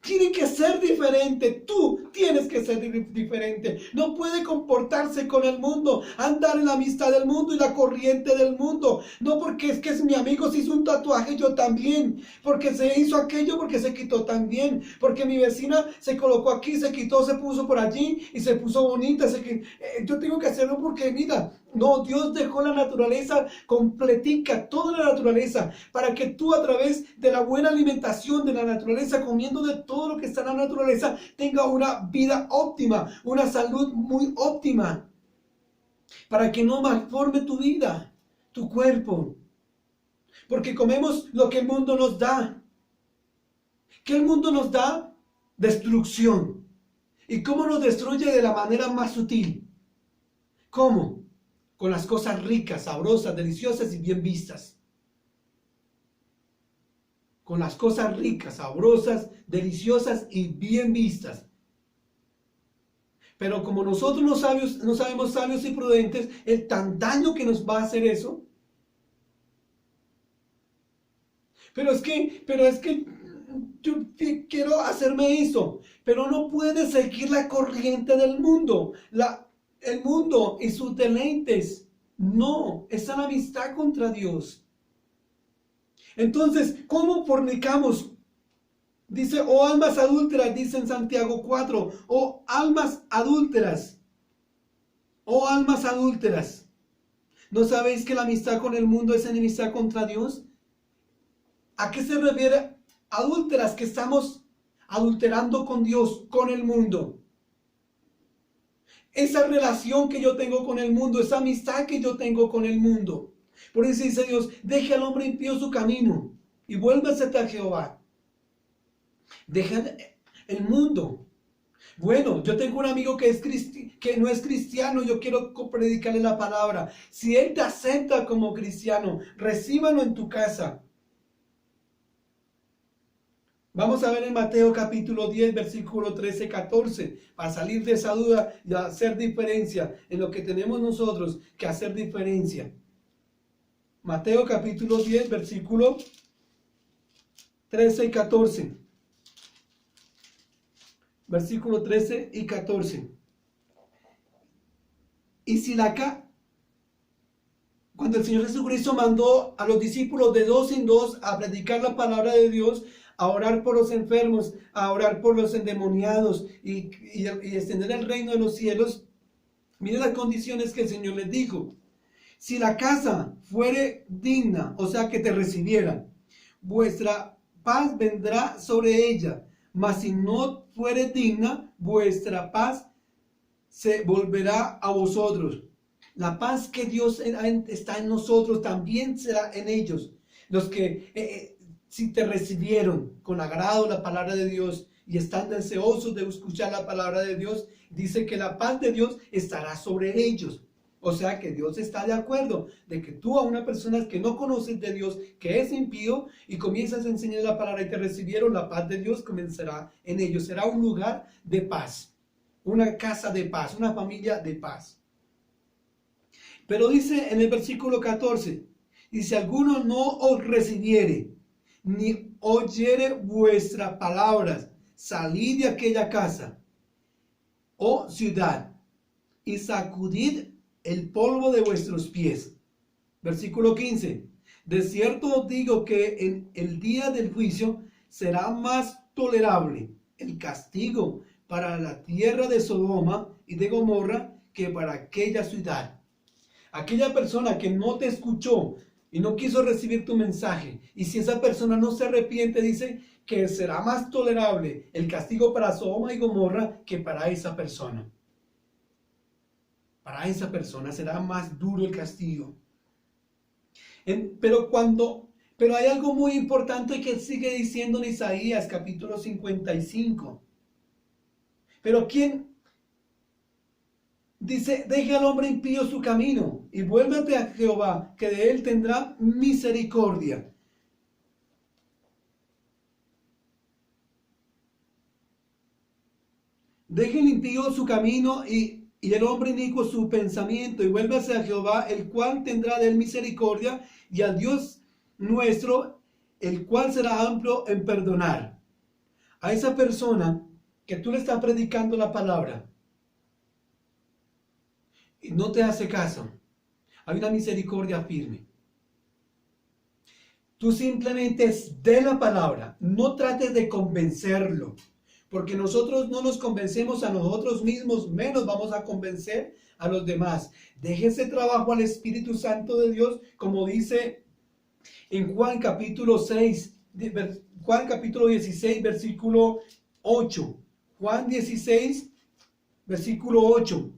Tiene que ser diferente. Tú tienes que ser diferente. No puede comportarse con el mundo, andar en la amistad del mundo y la corriente del mundo. No porque es que es mi amigo, se hizo un tatuaje, yo también. Porque se hizo aquello, porque se quitó también. Porque mi vecina se colocó aquí, se quitó, se puso por allí y se puso bonita. Yo tengo que hacerlo porque, mira, no, Dios dejó la naturaleza completica, toda la naturaleza, para que tú a través de la buena alimentación de la naturaleza, comiendo de todo lo que está en la naturaleza, tenga una vida óptima, una salud muy óptima, para que no malforme tu vida, tu cuerpo, porque comemos lo que el mundo nos da. ¿Qué el mundo nos da? Destrucción. ¿Y cómo nos destruye? De la manera más sutil. ¿Cómo? Con las cosas ricas, sabrosas, deliciosas y bien vistas. Con las cosas ricas, sabrosas, deliciosas y bien vistas. Pero como nosotros no sabemos sabios y prudentes, el tan daño que nos va a hacer eso. Pero es que yo quiero hacerme eso. Pero no puedes seguir la corriente del mundo. El mundo y sus deleites. No, es la amistad contra Dios. Entonces, ¿cómo fornicamos? Dice, oh almas adúlteras, dice en Santiago 4, oh almas adúlteras, oh almas adúlteras. ¿No sabéis que la amistad con el mundo es enemistad contra Dios? ¿A qué se refiere adúlteras? Que estamos adulterando con Dios, con el mundo. Esa relación que yo tengo con el mundo, esa amistad que yo tengo con el mundo. Por eso dice Dios, deje al hombre impío su camino y vuélvase a Jehová. Deja el mundo. Bueno, yo tengo un amigo que no es cristiano, yo quiero predicarle la palabra. Si él te acepta como cristiano, recíbalo en tu casa. Vamos a ver en Mateo capítulo 10, versículo 13, 14, para salir de esa duda y hacer diferencia en lo que tenemos nosotros que hacer diferencia. Mateo capítulo 10, versículo 13 y 14. Versículo 13 y 14. Y si cuando el Señor Jesucristo mandó a los discípulos de dos en dos a predicar la palabra de Dios, a orar por los enfermos, a orar por los endemoniados y extender el reino de los cielos, miren las condiciones que el Señor les dijo. Si la casa fuere digna, o sea que te recibieran, vuestra paz vendrá sobre ella, mas si no fuere digna, vuestra paz se volverá a vosotros. La paz que Dios está en nosotros también será en ellos. Los que si te recibieron con agrado la palabra de Dios y están deseosos de escuchar la palabra de Dios, dice que la paz de Dios estará sobre ellos. O sea que Dios está de acuerdo de que tú a una persona que no conoces de Dios, que es impío, y comienzas a enseñar la palabra y te recibieron, la paz de Dios comenzará en ellos. Será un lugar de paz, una casa de paz, una familia de paz. Pero dice en el versículo 14, y si alguno no os recibiere, ni oyere vuestras palabras, salid de aquella casa o ciudad y sacudid el polvo de vuestros pies. Versículo 15. De cierto os digo que en el día del juicio será más tolerable el castigo para la tierra de Sodoma y de Gomorra que para aquella ciudad. Aquella persona que no te escuchó y no quiso recibir tu mensaje, y si esa persona no se arrepiente, dice que será más tolerable el castigo para Sodoma y Gomorra que para esa persona. Para esa persona será más duro el castigo. Pero hay algo muy importante que sigue diciendo en Isaías capítulo 55. Pero ¿quién? Dice, deje al hombre impío su camino y vuélvete a Jehová, que de él tendrá misericordia. Deje el impío su camino y el hombre inicuo su pensamiento, y vuélvase a Jehová, el cual tendrá de él misericordia, y a Dios nuestro, el cual será amplio en perdonar. A esa persona que tú le estás predicando la palabra y no te hace caso, hay una misericordia firme. Tú simplemente es de la palabra, no trates de convencerlo. Porque nosotros no nos convencemos a nosotros mismos, menos vamos a convencer a los demás. Deje ese trabajo al Espíritu Santo de Dios, como dice en Juan capítulo 16, versículo 8. Juan 16, versículo 8.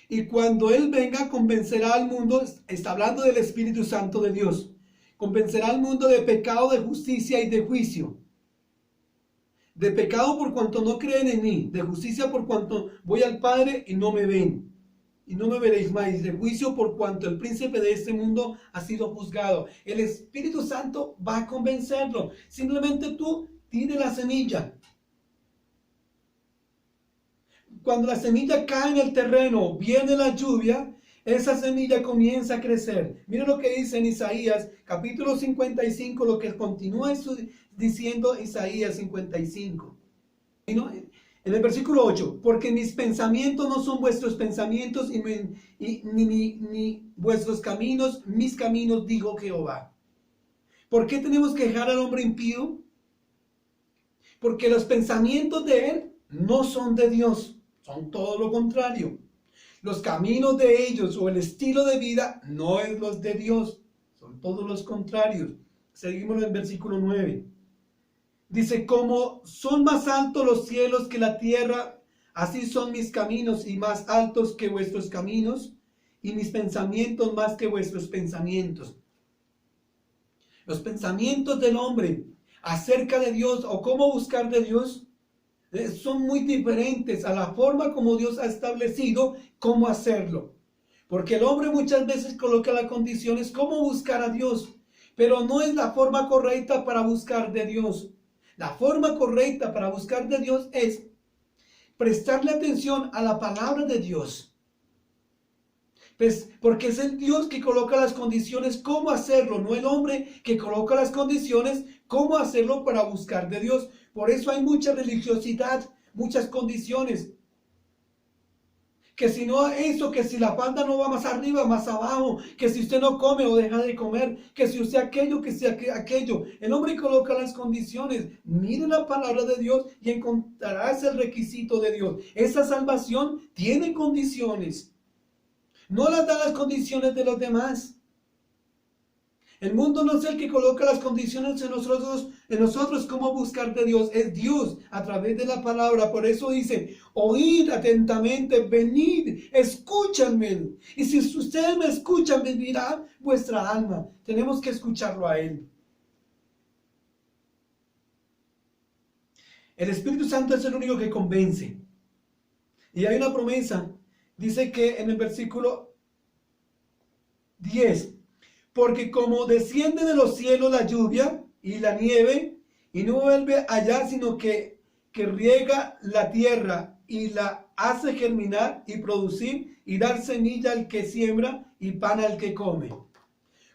Y cuando Él venga, convencerá al mundo, está hablando del Espíritu Santo de Dios, convencerá al mundo de pecado, de justicia y de juicio. De pecado por cuanto no creen en mí, de justicia por cuanto voy al Padre y no me ven, y no me veréis más, de juicio por cuanto el príncipe de este mundo ha sido juzgado. El Espíritu Santo va a convencerlo. Simplemente tú tires la semilla. Cuando la semilla cae en el terreno, viene la lluvia, esa semilla comienza a crecer. Mira lo que dice en Isaías capítulo 55, lo que continúa diciendo Isaías 55. En el versículo 8, porque mis pensamientos no son vuestros pensamientos ni vuestros caminos, mis caminos, dijo Jehová. ¿Por qué tenemos que dejar al hombre impío? Porque los pensamientos de él no son de Dios, son todo lo contrario. Los caminos de ellos o el estilo de vida no es los de Dios, son todos los contrarios. Seguimos en el versículo 9. Dice, como son más altos los cielos que la tierra, así son mis caminos y más altos que vuestros caminos, y mis pensamientos más que vuestros pensamientos. Los pensamientos del hombre acerca de Dios o cómo buscar de Dios son muy diferentes a la forma como Dios ha establecido cómo hacerlo. Porque el hombre muchas veces coloca las condiciones cómo buscar a Dios, pero no es la forma correcta para buscar de Dios. La forma correcta para buscar de Dios es prestarle atención a la palabra de Dios. Pues porque es el Dios que coloca las condiciones cómo hacerlo, no el hombre que coloca las condiciones cómo hacerlo para buscar de Dios. Por eso hay mucha religiosidad, muchas condiciones. Que si no eso, que si la falda no va más arriba, más abajo, que si usted no come o deja de comer, que si usted aquello, que si aquello. El hombre coloca las condiciones. Mire la palabra de Dios y encontrarás el requisito de Dios. Esa salvación tiene condiciones. No las da las condiciones de los demás. El mundo no es el que coloca las condiciones en nosotros cómo buscar de Dios. Es Dios a través de la palabra. Por eso dice, oíd atentamente, venid, escúchanme. Y si ustedes me escuchan, vivirá vuestra alma. Tenemos que escucharlo a Él. El Espíritu Santo es el único que convence. Y hay una promesa. Dice que en el versículo 10. Porque como desciende de los cielos la lluvia y la nieve, y no vuelve allá, sino que riega la tierra y la hace germinar y producir y dar semilla al que siembra y pan al que come.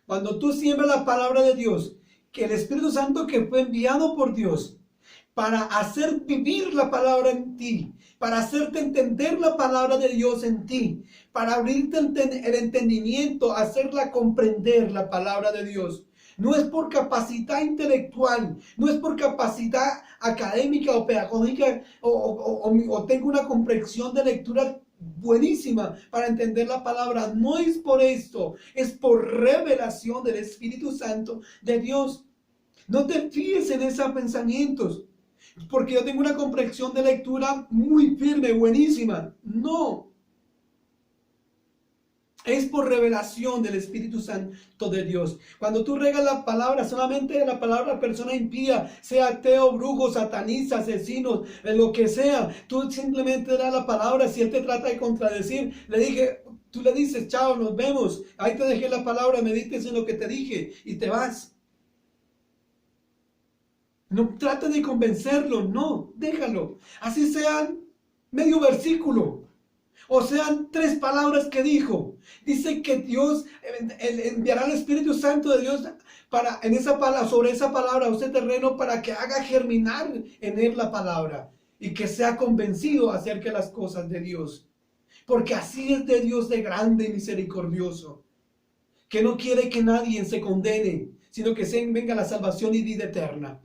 Cuando tú siembras la palabra de Dios, que el Espíritu Santo que fue enviado por Dios para hacer vivir la palabra en ti, para hacerte entender la palabra de Dios en ti, para abrirte el entendimiento, hacerla comprender la palabra de Dios. No es por capacidad intelectual, no es por capacidad académica o pedagógica o tengo una comprensión de lectura buenísima para entender la palabra. No es por esto, es por revelación del Espíritu Santo de Dios. No te fíes en esos pensamientos, porque yo tengo una comprensión de lectura muy firme, buenísima. No. Es por revelación del Espíritu Santo de Dios. Cuando tú regas la palabra, solamente la palabra persona impía, sea ateo, brujo, satanista, asesino, lo que sea, tú simplemente das la palabra. Si él te trata de contradecir, tú le dices, chao, nos vemos. Ahí te dejé la palabra, medites en lo que te dije y te vas. No trates de convencerlo, no, déjalo. Así sean medio versículo. O sean 3 palabras que dijo. Dice que Dios enviará al Espíritu Santo de Dios sobre esa palabra, o ese terreno, para que haga germinar en él la palabra y que sea convencido acerca de las cosas de Dios. Porque así es de Dios, de grande y misericordioso, que no quiere que nadie se condene, sino que venga la salvación y vida eterna.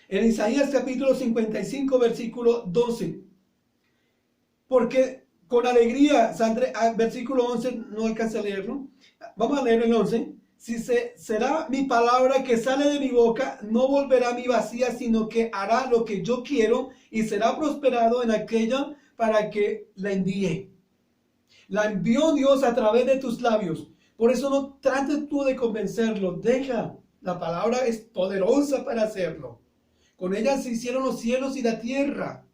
En Isaías capítulo 55, versículo 12. Porque con alegría saldré, versículo 11, no alcancé a leerlo. Vamos a leer el 11. Será mi palabra que sale de mi boca, no volverá a mí vacía, sino que hará lo que yo quiero y será prosperado en aquella para que la envíe. La envió Dios a través de tus labios. Por eso no trates tú de convencerlo. Deja, la palabra es poderosa para hacerlo. Con ella se hicieron los cielos y la tierra.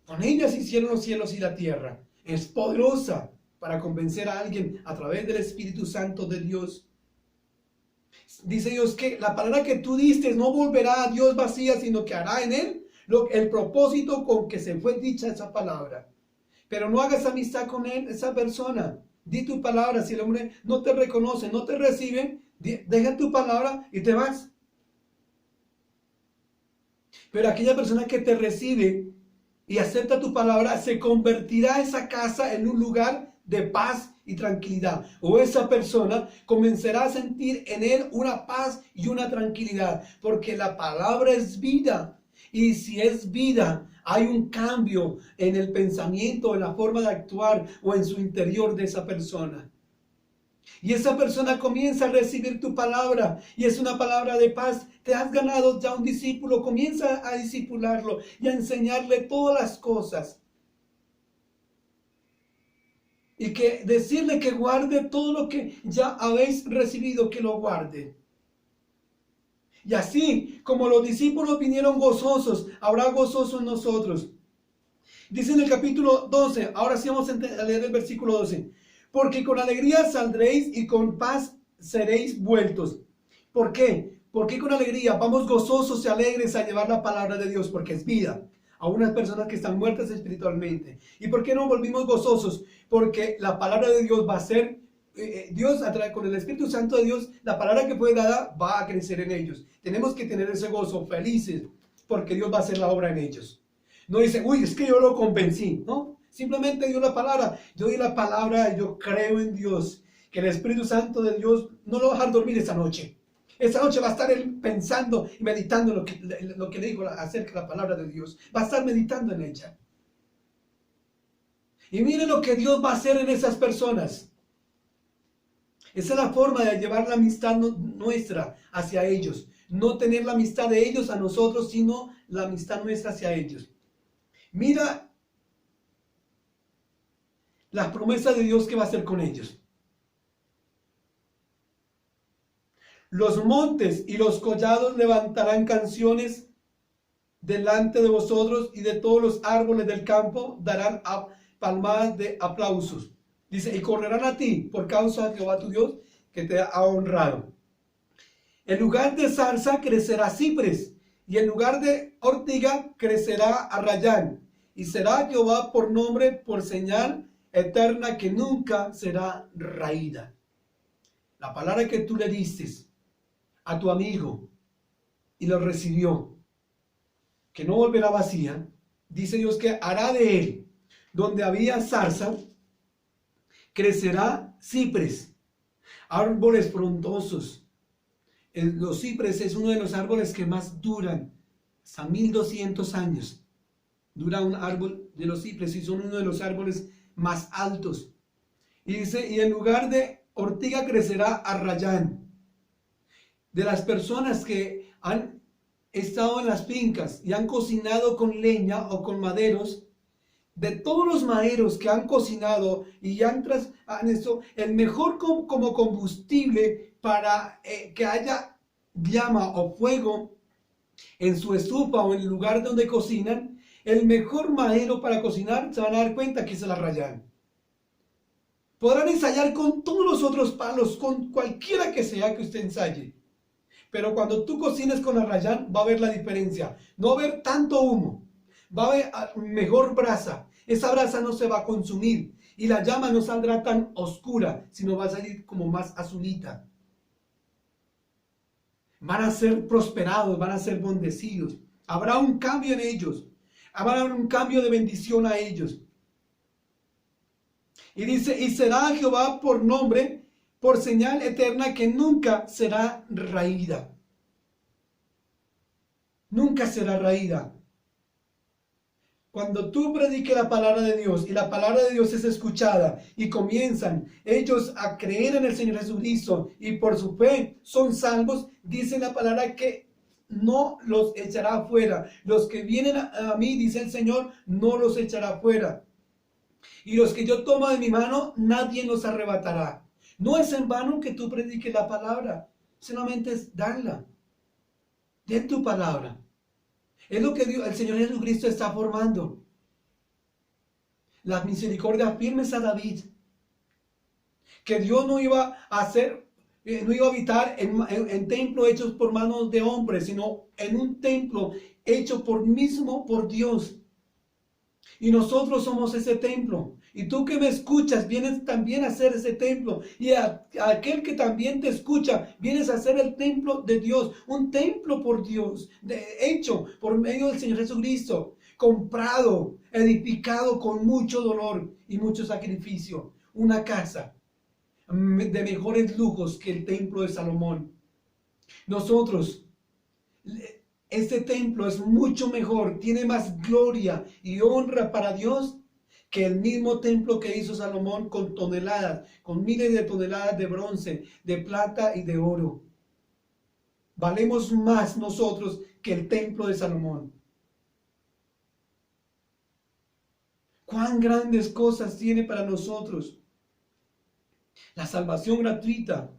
Con ella se hicieron los cielos y la tierra. Es poderosa para convencer a alguien a través del Espíritu Santo de Dios. Dice Dios que la palabra que tú diste no volverá a Dios vacía, sino que hará en él el propósito con que se fue dicha esa palabra. Pero no hagas amistad con él, esa persona. Di tu palabra. Si el hombre no te reconoce, no te recibe, deja tu palabra y te vas. Pero aquella persona que te recibe y acepta tu palabra, se convertirá esa casa en un lugar de paz y tranquilidad. O esa persona comenzará a sentir en él una paz y una tranquilidad, porque la palabra es vida. Y si es vida, hay un cambio en el pensamiento, en la forma de actuar o en su interior de esa persona. Y esa persona comienza a recibir tu palabra y es una palabra de paz. Te has ganado ya un discípulo, comienza a discipularlo y a enseñarle todas las cosas. Y que decirle que guarde todo lo que ya habéis recibido, que lo guarde. Y así como los discípulos vinieron gozosos, habrá gozoso en nosotros. Dice en el capítulo 12, ahora sí vamos a leer el versículo 12. Porque con alegría saldréis y con paz seréis vueltos. ¿Por qué? Porque con alegría vamos gozosos y alegres a llevar la palabra de Dios, porque es vida a unas personas que están muertas espiritualmente. ¿Y por qué no volvimos gozosos? Porque la palabra de Dios va a ser, Dios con el Espíritu Santo de Dios, la palabra que fue dada va a crecer en ellos. Tenemos que tener ese gozo, felices, porque Dios va a hacer la obra en ellos. No dice, uy, es que yo lo convencí, ¿no? Simplemente dio la palabra. Yo di la palabra, yo creo en Dios, que el Espíritu Santo de Dios no lo va a dejar dormir esa noche. Esa noche va a estar él pensando y meditando lo que le dijo acerca de la palabra de Dios. Va a estar meditando en ella. Y miren lo que Dios va a hacer en esas personas. Esa es la forma de llevar la amistad nuestra hacia ellos. No tener la amistad de ellos a nosotros, sino la amistad nuestra hacia ellos. Mira las promesas de Dios que va a hacer con ellos. Los montes y los collados levantarán canciones delante de vosotros, y de todos los árboles del campo darán palmadas de aplausos. Dice, y correrán a ti por causa de Jehová tu Dios, que te ha honrado. En lugar de zarza crecerá cipres, y en lugar de ortiga crecerá arrayán. Y será Jehová por nombre, por señal eterna que nunca será raída. La palabra que tú le diste a tu amigo y lo recibió, que no volverá vacía, dice Dios que hará de él, donde había zarza, crecerá cipres, árboles frondosos. Los cipres es uno de los árboles que más duran, hasta 1200 años. Dura un árbol de los cipres y son uno de los árboles más altos. Y dice, y en lugar de ortiga crecerá arrayán. De las personas que han estado en las fincas y han cocinado con leña o con maderos, de todos los maderos que han cocinado y han esto, el mejor como combustible para que haya llama o fuego en su estufa o en el lugar donde cocinan, el mejor madero para cocinar, se van a dar cuenta que es el arrayán. Podrán ensayar con todos los otros palos, con cualquiera que sea que usted ensaye. Pero cuando tú cocines con arrayán, va a haber la diferencia. No va a haber tanto humo. Va a haber mejor brasa. Esa brasa no se va a consumir. Y la llama no saldrá tan oscura, sino va a salir como más azulita. Van a ser prosperados, van a ser bendecidos. Habrá un cambio en ellos. Habrá un cambio de bendición a ellos. Y dice, y será Jehová por nombre, por señal eterna que nunca será raída. Nunca será raída. Cuando tú prediques la palabra de Dios y la palabra de Dios es escuchada y comienzan ellos a creer en el Señor Jesucristo y por su fe son salvos, dice la palabra que no los echará afuera. Los que vienen a mí, dice el Señor, no los echará afuera. Y los que yo tomo de mi mano, nadie los arrebatará. No es en vano que tú prediques la palabra, solamente es darla. Den tu palabra. Es lo que el Señor Jesucristo está formando. Las misericordias firmes a David. Que Dios no iba a hacer, no iba a habitar en templos hechos por manos de hombres, sino en un templo hecho por Dios. Y nosotros somos ese templo. Y tú que me escuchas, vienes también a ser ese templo. Y aquel que también te escucha, vienes a ser el templo de Dios. Un templo por Dios, hecho por medio del Señor Jesucristo. Comprado, edificado con mucho dolor y mucho sacrificio. Una casa de mejores lujos que el templo de Salomón. Nosotros, este templo es mucho mejor, tiene más gloria y honra para Dios que el mismo templo que hizo Salomón con toneladas, con miles de toneladas de bronce, de plata y de oro. Valemos más nosotros que el templo de Salomón. Cuán grandes cosas tiene para nosotros. La salvación gratuita.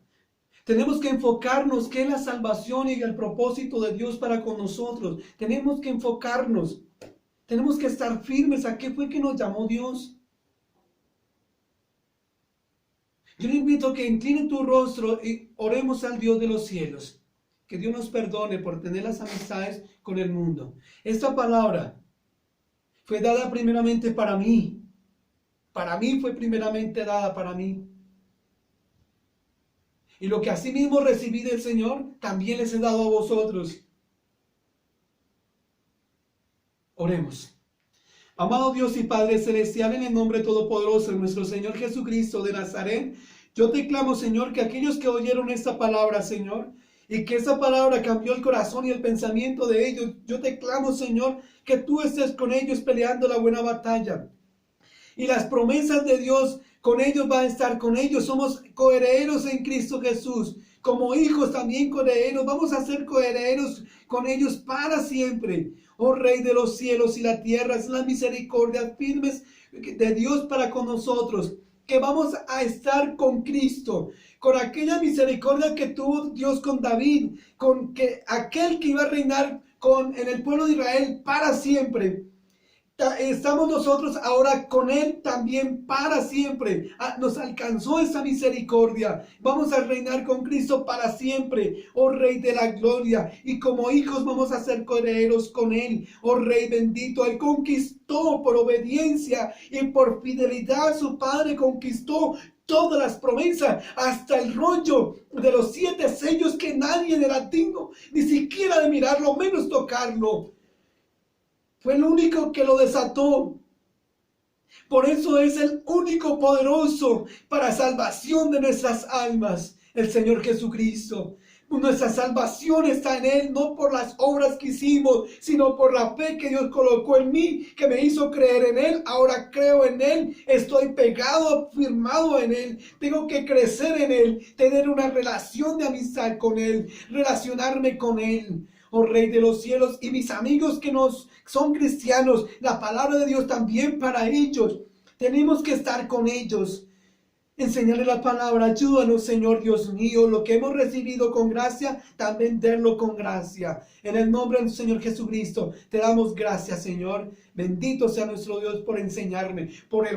Tenemos que enfocarnos qué es la salvación y el propósito de Dios para con nosotros. Tenemos que enfocarnos. Tenemos que estar firmes a qué fue que nos llamó Dios. Yo le invito a que incline tu rostro y oremos al Dios de los cielos. Que Dios nos perdone por tener las amistades con el mundo. Esta palabra fue dada primeramente para mí. Para mí fue primeramente dada para mí. Y lo que asimismo recibí del Señor, también les he dado a vosotros. Oremos. Amado Dios y Padre Celestial, en el nombre todopoderoso de nuestro Señor Jesucristo de Nazaret, yo te clamo, Señor, que aquellos que oyeron esta palabra, Señor, y que esa palabra cambió el corazón y el pensamiento de ellos, yo te clamo, Señor, que tú estés con ellos peleando la buena batalla. Y las promesas de Dios con ellos van a estar con ellos. Somos coherederos en Cristo Jesús. Como hijos también coherederos. Vamos a ser coherederos con ellos para siempre. Oh Rey de los cielos y la tierra, es la misericordia firmes de Dios para con nosotros. Que vamos a estar con Cristo. Con aquella misericordia que tuvo Dios con David. Con que aquel que iba a reinar en el pueblo de Israel para siempre. estamos nosotros ahora con Él también para siempre. Nos alcanzó esa misericordia. Vamos a reinar con Cristo para siempre, oh Rey de la gloria. Y como hijos vamos a ser coherederos con Él, oh Rey bendito. Él conquistó por obediencia y por fidelidad. Su Padre conquistó todas las promesas, hasta el rollo de los 7 sellos, que nadie era digno ni siquiera de mirarlo, menos tocarlo. Fue el único que lo desató. Por eso es el único poderoso para salvación de nuestras almas, el Señor Jesucristo. Nuestra salvación está en Él, no por las obras que hicimos, sino por la fe que Dios colocó en mí, que me hizo creer en Él. Ahora creo en Él, estoy pegado, firmado en Él. Tengo que crecer en Él, tener una relación de amistad con Él, relacionarme con Él. Oh Rey de los cielos, y mis amigos que nos son cristianos, la palabra de Dios también para ellos. Tenemos que estar con ellos, enseñarle la palabra. Ayúdanos, Señor Dios mío, lo que hemos recibido con gracia, también darlo con gracia. En el nombre del Señor Jesucristo, te damos gracias, Señor. Bendito sea nuestro Dios por enseñarme, por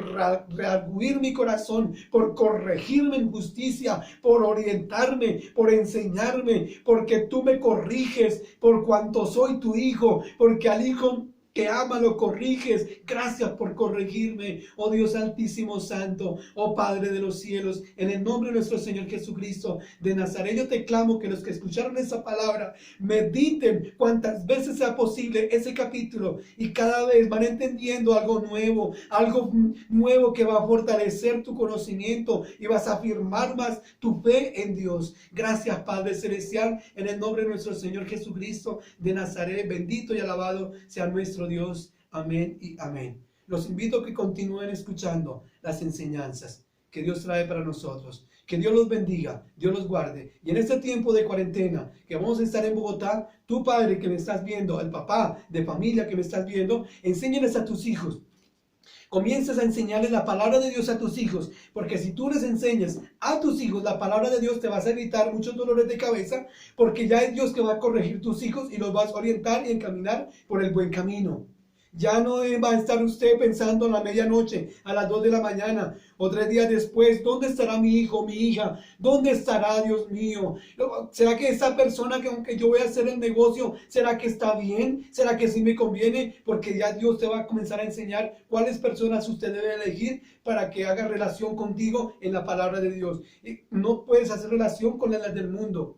rearguir mi corazón, por corregirme en justicia, por orientarme, por enseñarme, porque tú me corriges, por cuanto soy tu hijo, porque al hijo que ama lo corriges. Gracias por corregirme, oh Dios altísimo santo, oh Padre de los cielos, en el nombre de nuestro Señor Jesucristo de Nazaret. Yo te clamo que los que escucharon esa palabra mediten cuantas veces sea posible ese capítulo, y cada vez van entendiendo algo nuevo que va a fortalecer tu conocimiento y vas a afirmar más tu fe en Dios. Gracias, Padre celestial, en el nombre de nuestro Señor Jesucristo de Nazaret. Bendito y alabado sea nuestro Dios. Amén y amén. Los invito a que continúen escuchando las enseñanzas que Dios trae para nosotros. Que Dios los bendiga, Dios los guarde. Y en este tiempo de cuarentena que vamos a estar en Bogotá, tu padre que me estás viendo, el papá de familia que me estás viendo, enséñales a tus hijos. Comienzas a enseñarles la palabra de Dios a tus hijos, porque si tú les enseñas a tus hijos la palabra de Dios, te vas a evitar muchos dolores de cabeza, porque ya es Dios que va a corregir tus hijos y los vas a orientar y encaminar por el buen camino. Ya no va a estar usted pensando a la medianoche, a las 2 de la mañana o 3 días después, ¿dónde estará mi hijo, mi hija? ¿Dónde estará, Dios mío? ¿Será que esa persona que aunque yo voy a hacer el negocio, será que está bien? ¿Será que sí me conviene? Porque ya Dios te va a comenzar a enseñar cuáles personas usted debe elegir para que haga relación contigo en la palabra de Dios. No puedes hacer relación con las del mundo.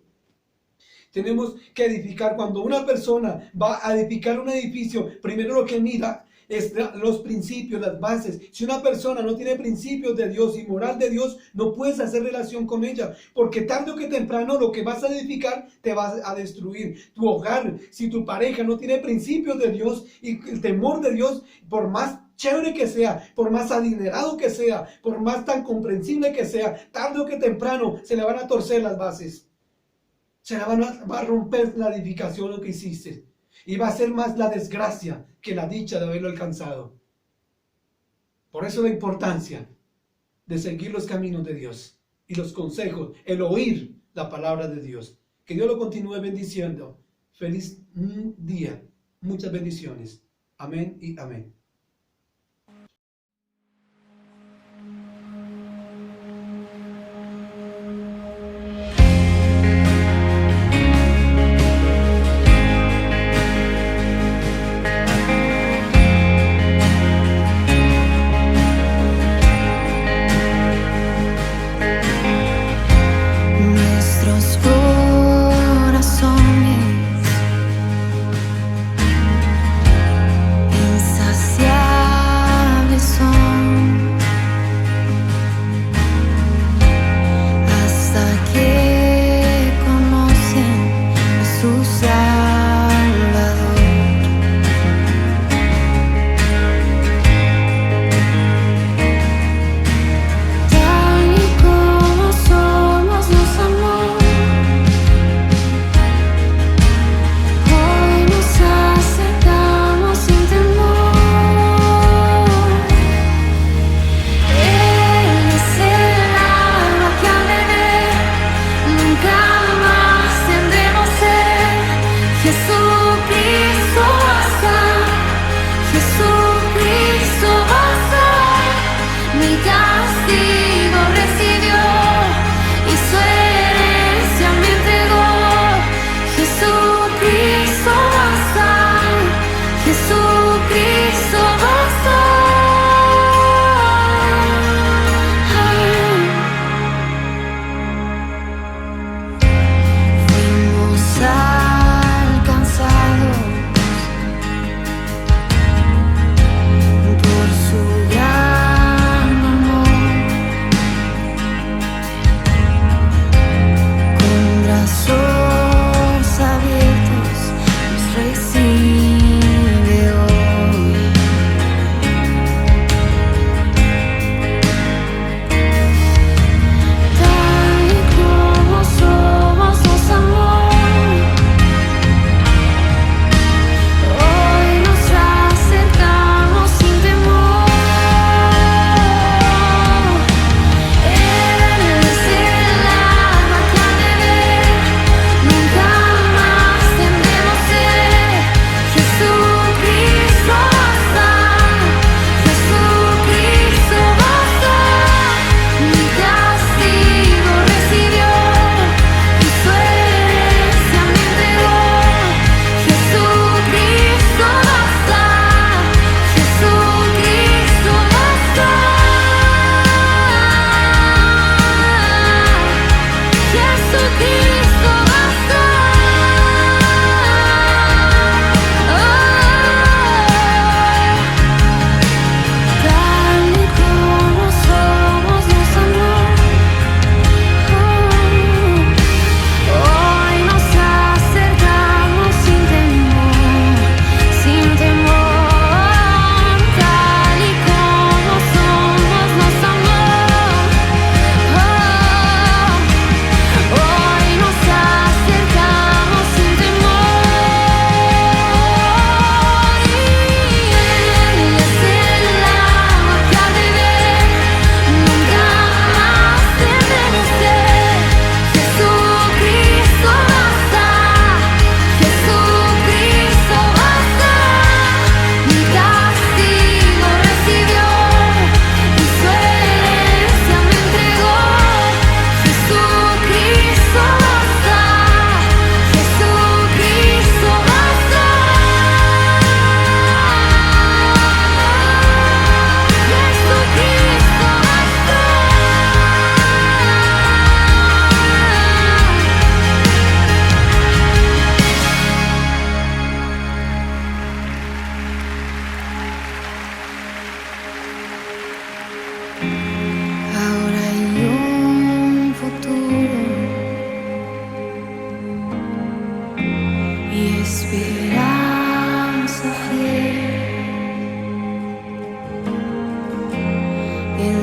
Tenemos que edificar. Cuando una persona va a edificar un edificio, primero lo que mira es los principios, las bases. Si una persona no tiene principios de Dios y moral de Dios, no puedes hacer relación con ella, porque tarde o que temprano lo que vas a edificar te va a destruir. Tu hogar, si tu pareja no tiene principios de Dios y el temor de Dios, por más chévere que sea, por más adinerado que sea, por más tan comprensible que sea, tarde o que temprano se le van a torcer las bases. Va a romper la edificación lo que hiciste. Y va a ser más la desgracia que la dicha de haberlo alcanzado. Por eso la importancia de seguir los caminos de Dios y los consejos, el oír la palabra de Dios. Que Dios lo continúe bendiciendo. Feliz día. Muchas bendiciones. Amén y amén. Insas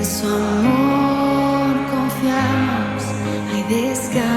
su amor confiamos, hay descanso.